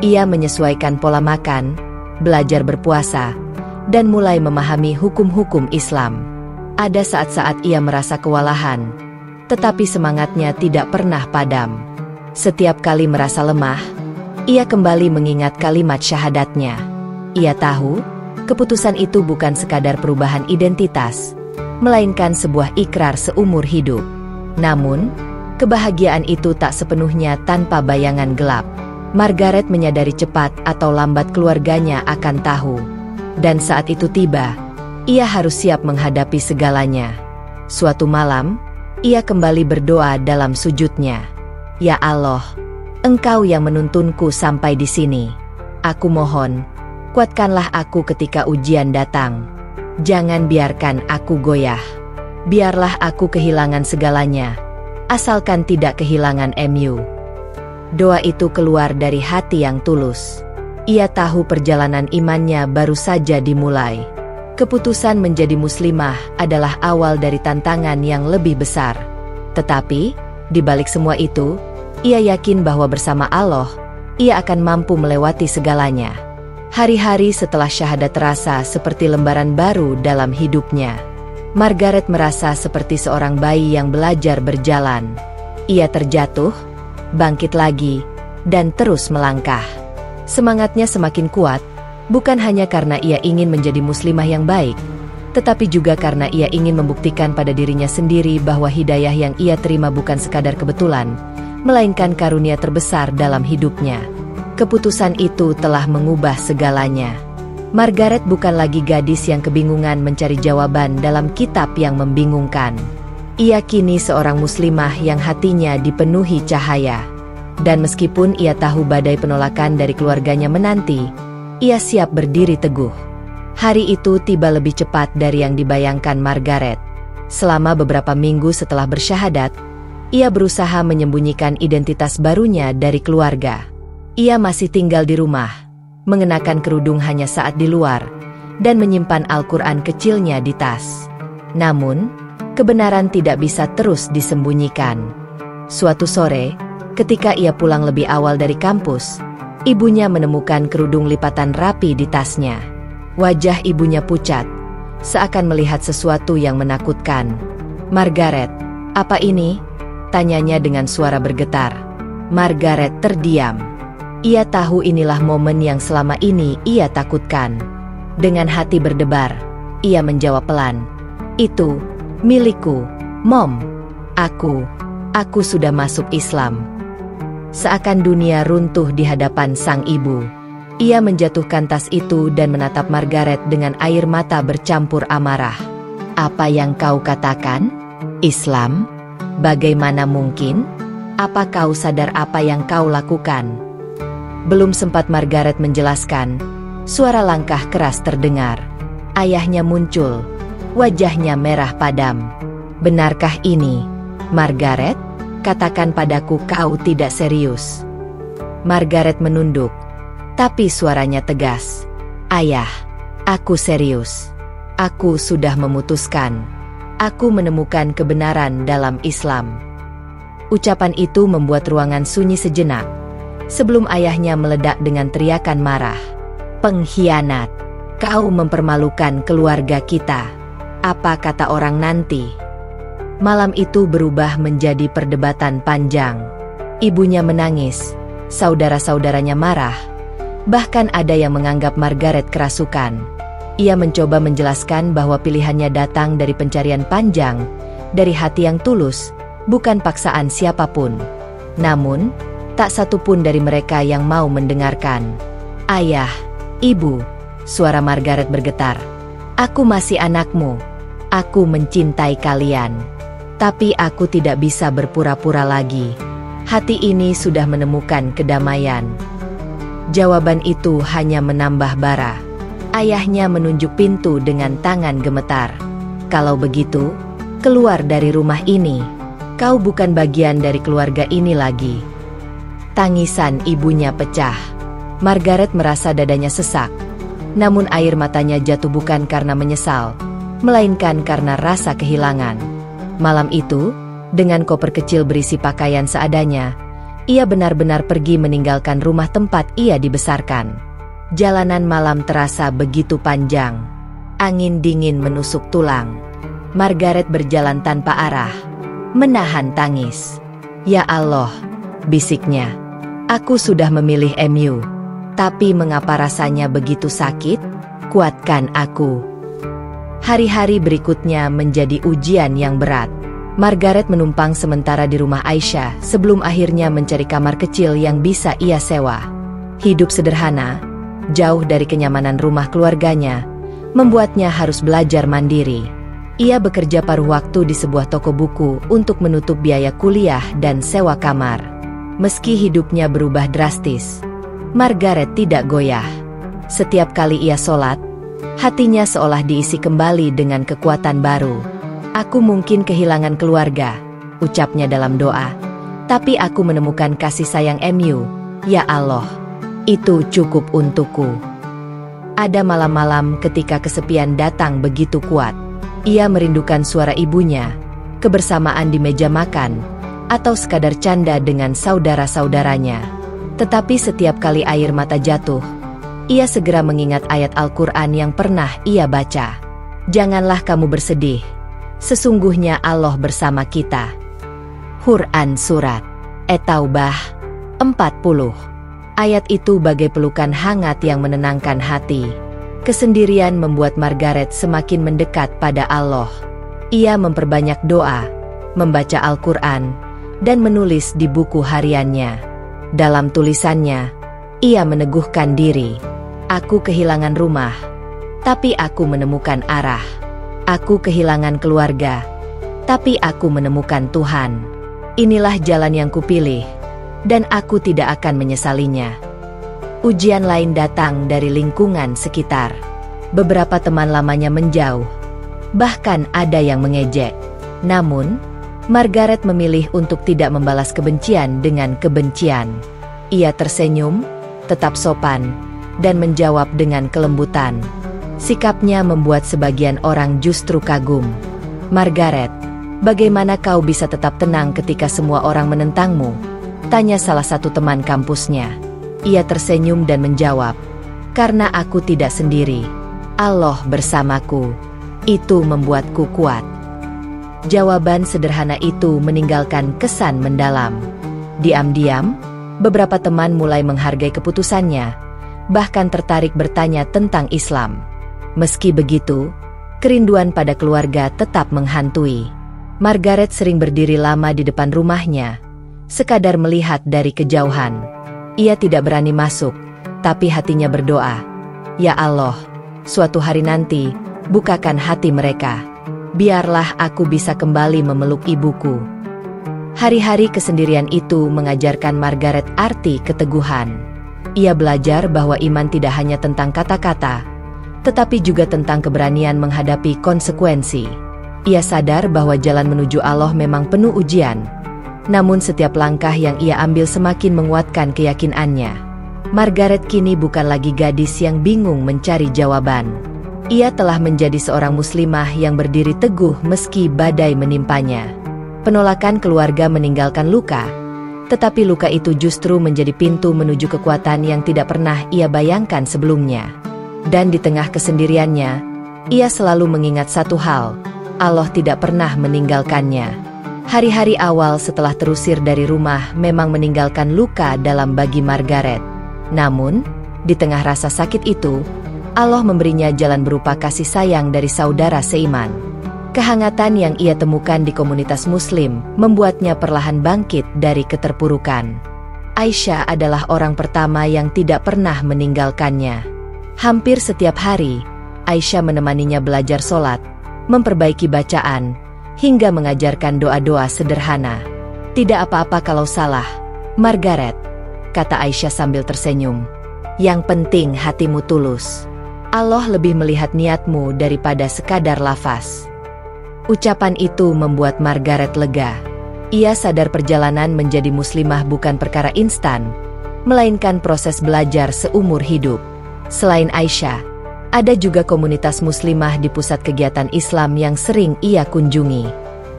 Ia menyesuaikan pola makan, belajar berpuasa, dan mulai memahami hukum-hukum Islam. Ada saat-saat ia merasa kewalahan, tetapi semangatnya tidak pernah padam. Setiap kali merasa lemah, ia kembali mengingat kalimat syahadatnya. Ia tahu, keputusan itu bukan sekadar perubahan identitas, melainkan sebuah ikrar seumur hidup. Namun, kebahagiaan itu tak sepenuhnya tanpa bayangan gelap. Margaret menyadari cepat atau lambat keluarganya akan tahu. Dan saat itu tiba, ia harus siap menghadapi segalanya. Suatu malam, ia kembali berdoa dalam sujudnya. "Ya Allah, Engkau yang menuntunku sampai di sini. Aku mohon, kuatkanlah aku ketika ujian datang. Jangan biarkan aku goyah. Biarlah aku kehilangan segalanya, asalkan tidak kehilangan MU." Doa itu keluar dari hati yang tulus. Ia tahu perjalanan imannya baru saja dimulai. Keputusan menjadi muslimah adalah awal dari tantangan yang lebih besar. Tetapi, di balik semua itu, ia yakin bahwa bersama Allah, ia akan mampu melewati segalanya. Hari-hari setelah syahadat terasa seperti lembaran baru dalam hidupnya. Margaret merasa seperti seorang bayi yang belajar berjalan. Ia terjatuh, bangkit lagi, dan terus melangkah. Semangatnya semakin kuat, bukan hanya karena ia ingin menjadi muslimah yang baik, tetapi juga karena ia ingin membuktikan pada dirinya sendiri bahwa hidayah yang ia terima bukan sekadar kebetulan, melainkan karunia terbesar dalam hidupnya. Keputusan itu telah mengubah segalanya. Margaret bukan lagi gadis yang kebingungan mencari jawaban dalam kitab yang membingungkan. Ia kini seorang muslimah yang hatinya dipenuhi cahaya. Dan meskipun ia tahu badai penolakan dari keluarganya menanti, ia siap berdiri teguh. Hari itu tiba lebih cepat dari yang dibayangkan Margaret. Selama beberapa minggu setelah bersyahadat, ia berusaha menyembunyikan identitas barunya dari keluarga. Ia masih tinggal di rumah, mengenakan kerudung hanya saat di luar, dan menyimpan Al-Quran kecilnya di tas. Namun, kebenaran tidak bisa terus disembunyikan. Suatu sore, Ketika ia pulang lebih awal dari kampus, ibunya menemukan kerudung lipatan rapi di tasnya. Wajah ibunya pucat, seakan melihat sesuatu yang menakutkan. "Margaret, apa ini?" tanyanya dengan suara bergetar. Margaret terdiam. Ia tahu inilah momen yang selama ini ia takutkan. Dengan hati berdebar, ia menjawab pelan, "Itu milikku, Mom. Aku sudah masuk Islam." Seakan dunia runtuh di hadapan sang ibu. Ia menjatuhkan tas itu dan menatap Margaret dengan air mata bercampur amarah. "Apa yang kau katakan? Islam? Bagaimana mungkin? Apa kau sadar apa yang kau lakukan?" Belum sempat Margaret menjelaskan, suara langkah keras terdengar. Ayahnya muncul, wajahnya merah padam. "Benarkah ini, Margaret? Katakan padaku kau tidak serius." Margaret menunduk, tapi suaranya tegas. "Ayah, aku serius. Aku sudah memutuskan. Aku menemukan kebenaran dalam Islam." Ucapan itu membuat ruangan sunyi sejenak, sebelum ayahnya meledak dengan teriakan marah. "Pengkhianat! Kau mempermalukan keluarga kita. Apa kata orang nanti?" Malam itu berubah menjadi perdebatan panjang. Ibunya menangis, saudara-saudaranya marah, bahkan ada yang menganggap Margaret kerasukan. Ia mencoba menjelaskan bahwa pilihannya datang dari pencarian panjang, dari hati yang tulus, bukan paksaan siapapun. Namun, tak satu pun dari mereka yang mau mendengarkan. "Ayah, Ibu," suara Margaret bergetar. "Aku masih anakmu. Aku mencintai kalian. Tapi aku tidak bisa berpura-pura lagi. Hati ini sudah menemukan kedamaian." Jawaban itu hanya menambah bara. Ayahnya menunjuk pintu dengan tangan gemetar. "Kalau begitu, keluar dari rumah ini. Kau bukan bagian dari keluarga ini lagi." Tangisan ibunya pecah. Margaret merasa dadanya sesak. Namun air matanya jatuh bukan karena menyesal, melainkan karena rasa kehilangan. Malam itu, dengan koper kecil berisi pakaian seadanya, ia benar-benar pergi meninggalkan rumah tempat ia dibesarkan. Jalanan malam terasa begitu panjang. Angin dingin menusuk tulang. Margaret berjalan tanpa arah, menahan tangis. "Ya Allah," bisiknya. "Aku sudah memilih MU. Tapi mengapa rasanya begitu sakit? Kuatkan aku." Hari-hari berikutnya menjadi ujian yang berat. Margaret menumpang sementara di rumah Aisyah sebelum akhirnya mencari kamar kecil yang bisa ia sewa. Hidup sederhana, jauh dari kenyamanan rumah keluarganya, membuatnya harus belajar mandiri. Ia bekerja paruh waktu di sebuah toko buku untuk menutup biaya kuliah dan sewa kamar. Meski hidupnya berubah drastis, Margaret tidak goyah. Setiap kali ia sholat, hatinya seolah diisi kembali dengan kekuatan baru. "Aku mungkin kehilangan keluarga," ucapnya dalam doa, "tapi aku menemukan kasih sayang MU. Ya Allah, itu cukup untukku." Ada malam-malam ketika kesepian datang begitu kuat. Ia merindukan suara ibunya, kebersamaan di meja makan, atau sekadar canda dengan saudara-saudaranya. Tetapi setiap kali air mata jatuh, ia segera mengingat ayat Al-Quran yang pernah ia baca. "Janganlah kamu bersedih. Sesungguhnya Allah bersama kita." Quran Surat At-Taubah 40. Ayat itu bagai pelukan hangat yang menenangkan hati. Kesendirian membuat Margaret semakin mendekat pada Allah. Ia memperbanyak doa, membaca Al-Quran, dan menulis di buku hariannya. Dalam tulisannya, ia meneguhkan diri. "Aku kehilangan rumah, tapi aku menemukan arah. Aku kehilangan keluarga, tapi aku menemukan Tuhan. Inilah jalan yang kupilih, dan aku tidak akan menyesalinya." Ujian lain datang dari lingkungan sekitar. Beberapa teman lamanya menjauh, bahkan ada yang mengejek. Namun, Margaret memilih untuk tidak membalas kebencian dengan kebencian. Ia tersenyum, tetap sopan, dan menjawab dengan kelembutan. Sikapnya membuat sebagian orang justru kagum. "Margaret, bagaimana kau bisa tetap tenang ketika semua orang menentangmu?" Tanya salah satu teman kampusnya. Ia tersenyum dan menjawab, "Karena aku tidak sendiri. Allah bersamaku. Itu membuatku kuat." Jawaban sederhana itu meninggalkan kesan mendalam. Diam-diam, beberapa teman mulai menghargai keputusannya, bahkan tertarik bertanya tentang Islam. Meski begitu, kerinduan pada keluarga tetap menghantui. Margaret sering berdiri lama di depan rumahnya, sekadar melihat dari kejauhan. Ia tidak berani masuk, tapi hatinya berdoa, "Ya Allah, suatu hari nanti, bukakan hati mereka. Biarlah aku bisa kembali memeluk ibuku." Hari-hari kesendirian itu mengajarkan Margaret arti keteguhan. Ia belajar bahwa iman tidak hanya tentang kata-kata, tetapi juga tentang keberanian menghadapi konsekuensi. Ia sadar bahwa jalan menuju Allah memang penuh ujian, namun setiap langkah yang ia ambil semakin menguatkan keyakinannya. Margaret kini bukan lagi gadis yang bingung mencari jawaban. Ia telah menjadi seorang muslimah yang berdiri teguh meski badai menimpanya. Penolakan keluarga meninggalkan luka, tetapi luka itu justru menjadi pintu menuju kekuatan yang tidak pernah ia bayangkan sebelumnya. Dan di tengah kesendiriannya, ia selalu mengingat satu hal, Allah tidak pernah meninggalkannya. Hari-hari awal setelah terusir dari rumah memang meninggalkan luka dalam bagi Margaret. Namun, di tengah rasa sakit itu, Allah memberinya jalan berupa kasih sayang dari saudara seiman. Kehangatan yang ia temukan di komunitas Muslim membuatnya perlahan bangkit dari keterpurukan. Aisyah adalah orang pertama yang tidak pernah meninggalkannya. Hampir setiap hari, Aisyah menemaninya belajar sholat, memperbaiki bacaan, hingga mengajarkan doa-doa sederhana. "Tidak apa-apa kalau salah, Margaret," kata Aisyah sambil tersenyum. "Yang penting hatimu tulus. Allah lebih melihat niatmu daripada sekadar lafaz." Ucapan itu membuat Margaret lega. Ia sadar perjalanan menjadi muslimah bukan perkara instan, melainkan proses belajar seumur hidup. Selain Aisyah, ada juga komunitas muslimah di pusat kegiatan Islam yang sering ia kunjungi.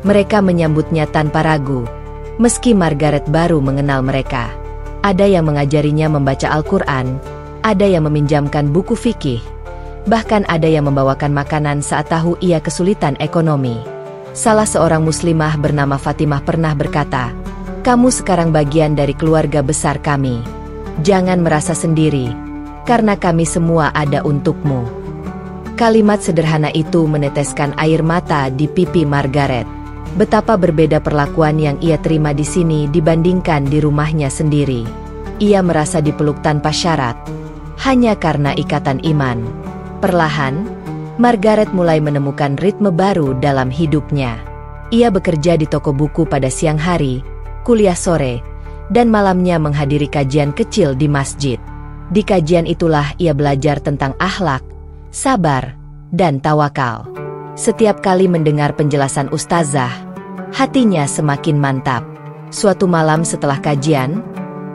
Mereka menyambutnya tanpa ragu, meski Margaret baru mengenal mereka. Ada yang mengajarinya membaca Al-Quran, ada yang meminjamkan buku fikih, bahkan ada yang membawakan makanan saat tahu ia kesulitan ekonomi. Salah seorang muslimah bernama Fatimah pernah berkata, "Kamu sekarang bagian dari keluarga besar kami. Jangan merasa sendiri, karena kami semua ada untukmu." Kalimat sederhana itu meneteskan air mata di pipi Margaret. Betapa berbeda perlakuan yang ia terima di sini dibandingkan di rumahnya sendiri. Ia merasa dipeluk tanpa syarat, hanya karena ikatan iman. Perlahan, Margaret mulai menemukan ritme baru dalam hidupnya. Ia bekerja di toko buku pada siang hari, kuliah sore, dan malamnya menghadiri kajian kecil di masjid. Di kajian itulah ia belajar tentang akhlak, sabar, dan tawakal. Setiap kali mendengar penjelasan ustazah, hatinya semakin mantap. Suatu malam setelah kajian,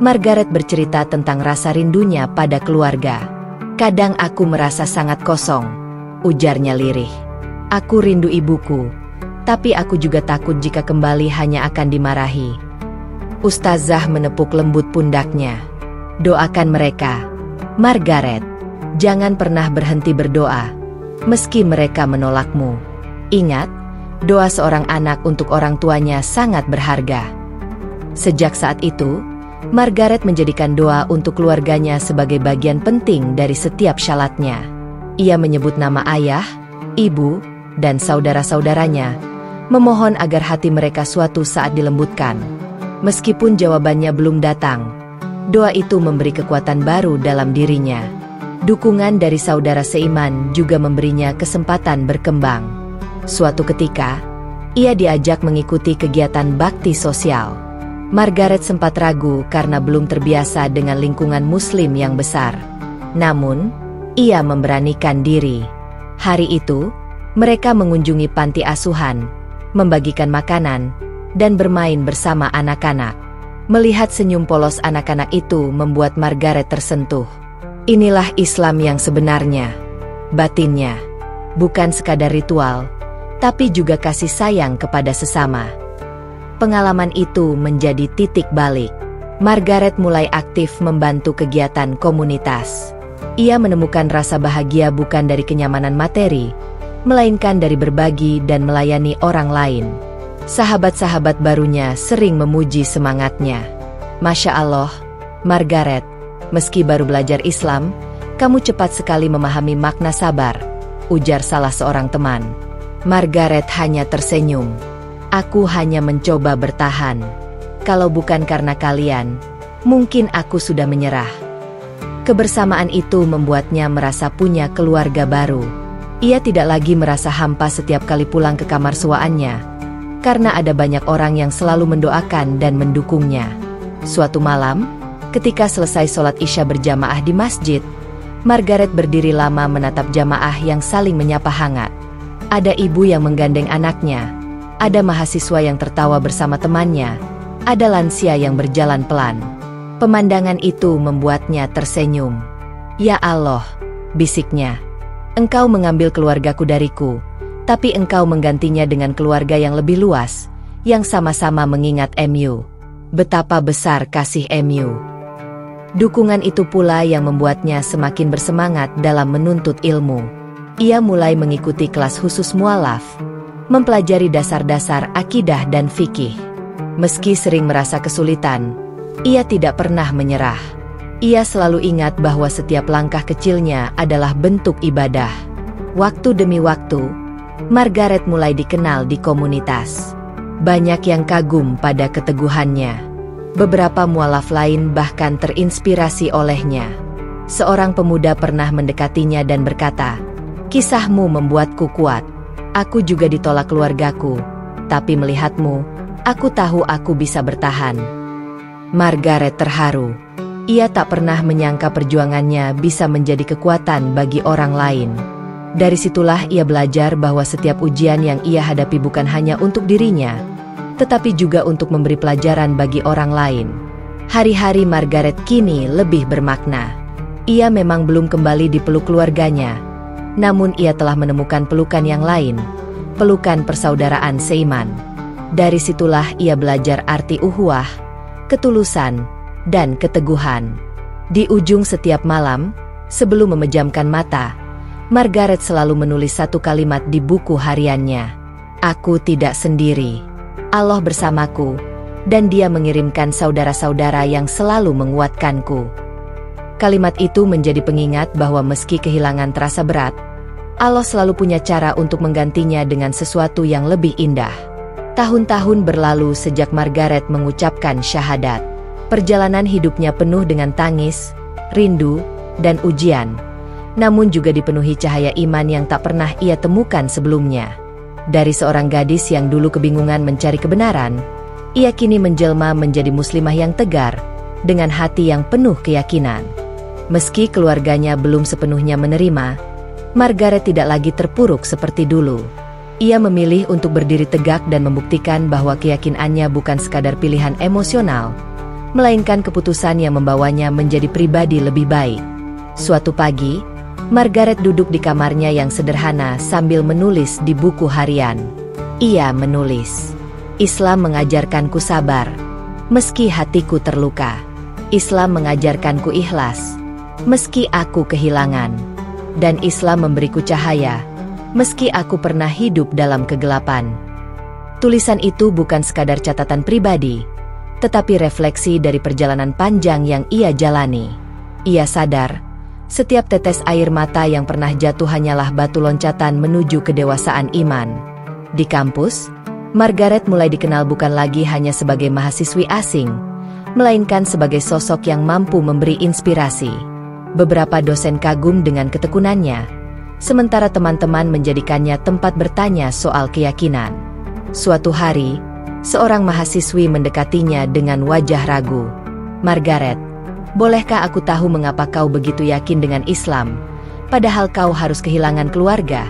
Margaret bercerita tentang rasa rindunya pada keluarga. "Kadang aku merasa sangat kosong," ujarnya lirih. "Aku rindu ibuku, tapi aku juga takut jika kembali hanya akan dimarahi." Ustazah menepuk lembut pundaknya. "Doakan mereka, Margaret. Jangan pernah berhenti berdoa, meski mereka menolakmu. Ingat, doa seorang anak untuk orang tuanya sangat berharga." Sejak saat itu, Margaret menjadikan doa untuk keluarganya sebagai bagian penting dari setiap syalatnya. Ia menyebut nama ayah, ibu, dan saudara-saudaranya, memohon agar hati mereka suatu saat dilembutkan. Meskipun jawabannya belum datang, doa itu memberi kekuatan baru dalam dirinya. Dukungan dari saudara seiman juga memberinya kesempatan berkembang. Suatu ketika, ia diajak mengikuti kegiatan bakti sosial. Margaret sempat ragu karena belum terbiasa dengan lingkungan Muslim yang besar. Namun, ia memberanikan diri. Hari itu, mereka mengunjungi panti asuhan, membagikan makanan, dan bermain bersama anak-anak. Melihat senyum polos anak-anak itu membuat Margaret tersentuh. Inilah Islam yang sebenarnya. Batinnya, bukan sekadar ritual, tapi juga kasih sayang kepada sesama. Pengalaman itu menjadi titik balik. Margaret mulai aktif membantu kegiatan komunitas. Ia menemukan rasa bahagia bukan dari kenyamanan materi, melainkan dari berbagi dan melayani orang lain. Sahabat-sahabat barunya sering memuji semangatnya. "Masya Allah, Margaret, meski baru belajar Islam, kamu cepat sekali memahami makna sabar," ujar salah seorang teman. Margaret hanya tersenyum. "Aku hanya mencoba bertahan. Kalau bukan karena kalian, mungkin aku sudah menyerah." Kebersamaan itu membuatnya merasa punya keluarga baru. Ia tidak lagi merasa hampa setiap kali pulang ke kamar suaannya, karena ada banyak orang yang selalu mendoakan dan mendukungnya. Suatu malam, ketika selesai sholat Isya berjamaah di masjid, Margaret berdiri lama menatap jamaah yang saling menyapa hangat. Ada ibu yang menggandeng anaknya, ada mahasiswa yang tertawa bersama temannya, ada lansia yang berjalan pelan. Pemandangan itu membuatnya tersenyum. "Ya Allah," bisiknya, "Engkau mengambil keluargaku dariku, tapi Engkau menggantinya dengan keluarga yang lebih luas, yang sama-sama mengingat MU. Betapa besar kasih MU." Dukungan itu pula yang membuatnya semakin bersemangat dalam menuntut ilmu. Ia mulai mengikuti kelas khusus mualaf, mempelajari dasar-dasar akidah dan fikih. Meski sering merasa kesulitan, ia tidak pernah menyerah. Ia selalu ingat bahwa setiap langkah kecilnya adalah bentuk ibadah. Waktu demi waktu, Margaret mulai dikenal di komunitas. Banyak yang kagum pada keteguhannya. Beberapa mualaf lain bahkan terinspirasi olehnya. Seorang pemuda pernah mendekatinya dan berkata, "Kisahmu membuatku kuat. Aku juga ditolak keluargaku, tapi melihatmu, aku tahu aku bisa bertahan." Margaret terharu. Ia tak pernah menyangka perjuangannya bisa menjadi kekuatan bagi orang lain. Dari situlah ia belajar bahwa setiap ujian yang ia hadapi bukan hanya untuk dirinya, tetapi juga untuk memberi pelajaran bagi orang lain. Hari-hari Margaret kini lebih bermakna. Ia memang belum kembali dipeluk keluarganya, namun ia telah menemukan pelukan yang lain, pelukan persaudaraan seiman. Dari situlah ia belajar arti ukhuwah, ketulusan, dan keteguhan. Di ujung setiap malam, sebelum memejamkan mata, Margaret selalu menulis satu kalimat di buku hariannya. "Aku tidak sendiri. Allah bersamaku, dan Dia mengirimkan saudara-saudara yang selalu menguatkanku." Kalimat itu menjadi pengingat bahwa meski kehilangan terasa berat, Allah selalu punya cara untuk menggantinya dengan sesuatu yang lebih indah. Tahun-tahun berlalu sejak Margaret mengucapkan syahadat. Perjalanan hidupnya penuh dengan tangis, rindu, dan ujian, namun juga dipenuhi cahaya iman yang tak pernah ia temukan sebelumnya. Dari seorang gadis yang dulu kebingungan mencari kebenaran, ia kini menjelma menjadi muslimah yang tegar, dengan hati yang penuh keyakinan. Meski keluarganya belum sepenuhnya menerima, Margaret tidak lagi terpuruk seperti dulu. Ia memilih untuk berdiri tegak dan membuktikan bahwa keyakinannya bukan sekadar pilihan emosional, melainkan keputusan yang membawanya menjadi pribadi lebih baik. Suatu pagi, Margaret duduk di kamarnya yang sederhana sambil menulis di buku harian. Ia menulis, "Islam mengajarkanku sabar, meski hatiku terluka. Islam mengajarkanku ikhlas, meski aku kehilangan. Dan Islam memberiku cahaya, meski aku pernah hidup dalam kegelapan." Tulisan itu bukan sekadar catatan pribadi, tetapi refleksi dari perjalanan panjang yang ia jalani. Ia sadar, setiap tetes air mata yang pernah jatuh hanyalah batu loncatan menuju kedewasaan iman. Di kampus, Margaret mulai dikenal bukan lagi hanya sebagai mahasiswi asing, melainkan sebagai sosok yang mampu memberi inspirasi. Beberapa dosen kagum dengan ketekunannya, sementara teman-teman menjadikannya tempat bertanya soal keyakinan. Suatu hari, seorang mahasiswi mendekatinya dengan wajah ragu. "Margaret, bolehkah aku tahu mengapa kau begitu yakin dengan Islam, padahal kau harus kehilangan keluarga?"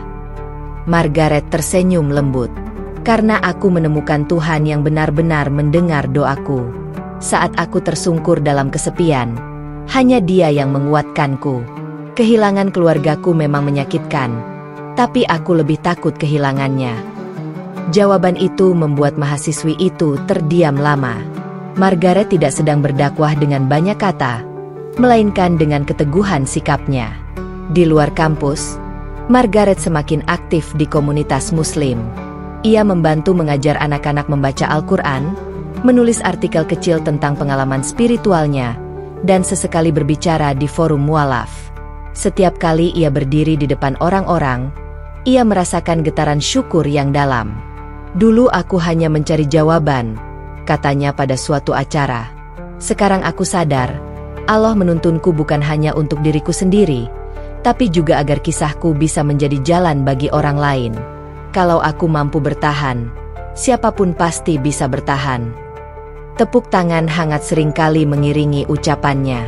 Margaret tersenyum lembut. "Karena aku menemukan Tuhan yang benar-benar mendengar doaku. Saat aku tersungkur dalam kesepian, hanya Dia yang menguatkanku. Kehilangan keluargaku memang menyakitkan, tapi aku lebih takut kehilangannya." Jawaban itu membuat mahasiswi itu terdiam lama. Margaret tidak sedang berdakwah dengan banyak kata, melainkan dengan keteguhan sikapnya. Di luar kampus, Margaret semakin aktif di komunitas Muslim. Ia membantu mengajar anak-anak membaca Al-Quran, menulis artikel kecil tentang pengalaman spiritualnya, dan sesekali berbicara di forum mualaf. Setiap kali ia berdiri di depan orang-orang, ia merasakan getaran syukur yang dalam. "Dulu aku hanya mencari jawaban," katanya pada suatu acara. "Sekarang aku sadar, Allah menuntunku bukan hanya untuk diriku sendiri, tapi juga agar kisahku bisa menjadi jalan bagi orang lain. Kalau aku mampu bertahan, siapapun pasti bisa bertahan." Tepuk tangan hangat seringkali mengiringi ucapannya.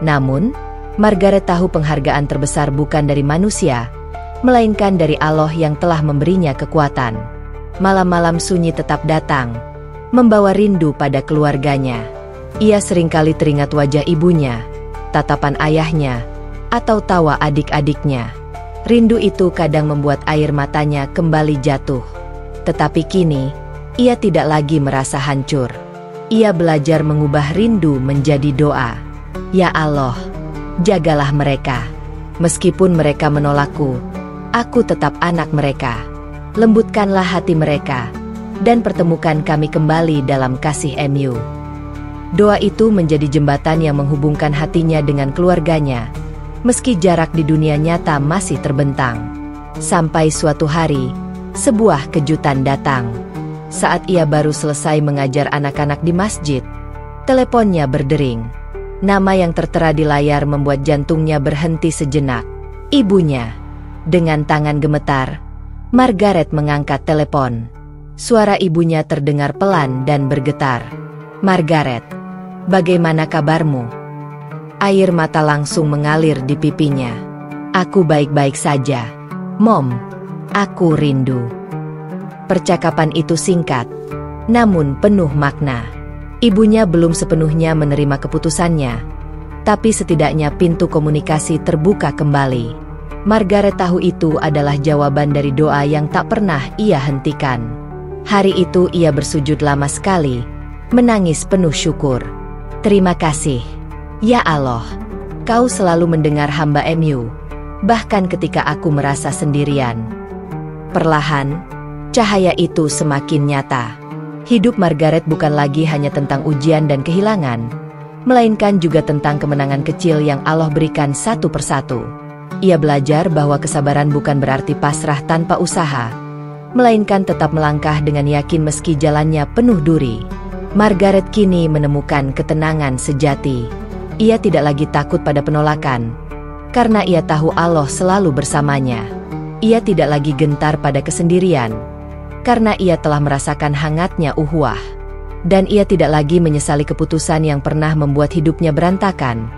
Namun, Margaret tahu penghargaan terbesar bukan dari manusia, melainkan dari Allah yang telah memberinya kekuatan. Malam-malam sunyi tetap datang, membawa rindu pada keluarganya. Ia seringkali teringat wajah ibunya, tatapan ayahnya, atau tawa adik-adiknya. Rindu itu kadang membuat air matanya kembali jatuh. Tetapi kini, ia tidak lagi merasa hancur. Ia belajar mengubah rindu menjadi doa. "Ya Allah, jagalah mereka. Meskipun mereka menolakku, aku tetap anak mereka. Lembutkanlah hati mereka, dan pertemukan kami kembali dalam kasih MU." Doa itu menjadi jembatan yang menghubungkan hatinya dengan keluarganya, meski jarak di dunia nyata masih terbentang. Sampai suatu hari, sebuah kejutan datang. Saat ia baru selesai mengajar anak-anak di masjid, teleponnya berdering. Nama yang tertera di layar membuat jantungnya berhenti sejenak. Ibunya. Dengan tangan gemetar, Margaret mengangkat telepon. Suara ibunya terdengar pelan dan bergetar. "Margaret, bagaimana kabarmu?" Air mata langsung mengalir di pipinya. "Aku baik-baik saja, Mom. Aku rindu." Percakapan itu singkat, namun penuh makna. Ibunya belum sepenuhnya menerima keputusannya, tapi setidaknya pintu komunikasi terbuka kembali. Margaret tahu itu adalah jawaban dari doa yang tak pernah ia hentikan. Hari itu ia bersujud lama sekali, menangis penuh syukur. "Terima kasih, ya Allah. Kau selalu mendengar hamba MU, bahkan ketika aku merasa sendirian." Perlahan, cahaya itu semakin nyata. Hidup Margaret bukan lagi hanya tentang ujian dan kehilangan, melainkan juga tentang kemenangan kecil yang Allah berikan satu persatu. Ia belajar bahwa kesabaran bukan berarti pasrah tanpa usaha, melainkan tetap melangkah dengan yakin meski jalannya penuh duri. Margaret kini menemukan ketenangan sejati. Ia tidak lagi takut pada penolakan, karena ia tahu Allah selalu bersamanya. Ia tidak lagi gentar pada kesendirian, karena ia telah merasakan hangatnya ukhuwah. Dan ia tidak lagi menyesali keputusan yang pernah membuat hidupnya berantakan,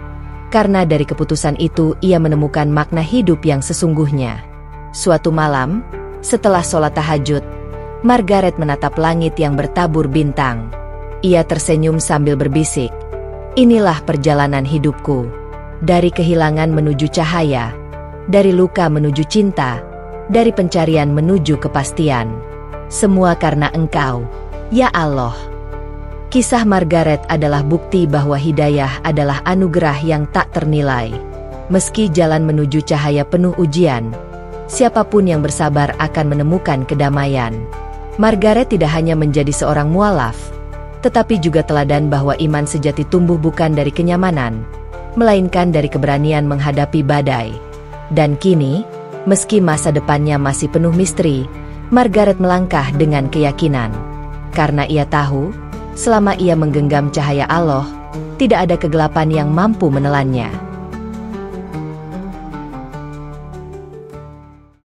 karena dari keputusan itu ia menemukan makna hidup yang sesungguhnya. Suatu malam, setelah sholat tahajud, Margaret menatap langit yang bertabur bintang. Ia tersenyum sambil berbisik, "Inilah perjalanan hidupku. Dari kehilangan menuju cahaya, dari luka menuju cinta, dari pencarian menuju kepastian. Semua karena Engkau, ya Allah." Kisah Margaret adalah bukti bahwa hidayah adalah anugerah yang tak ternilai. Meski jalan menuju cahaya penuh ujian, siapapun yang bersabar akan menemukan kedamaian. Margaret tidak hanya menjadi seorang mualaf, tetapi juga teladan bahwa iman sejati tumbuh bukan dari kenyamanan, melainkan dari keberanian menghadapi badai. Dan kini, meski masa depannya masih penuh misteri, Margaret melangkah dengan keyakinan. Karena ia tahu, selama ia menggenggam cahaya Allah, tidak ada kegelapan yang mampu menelannya.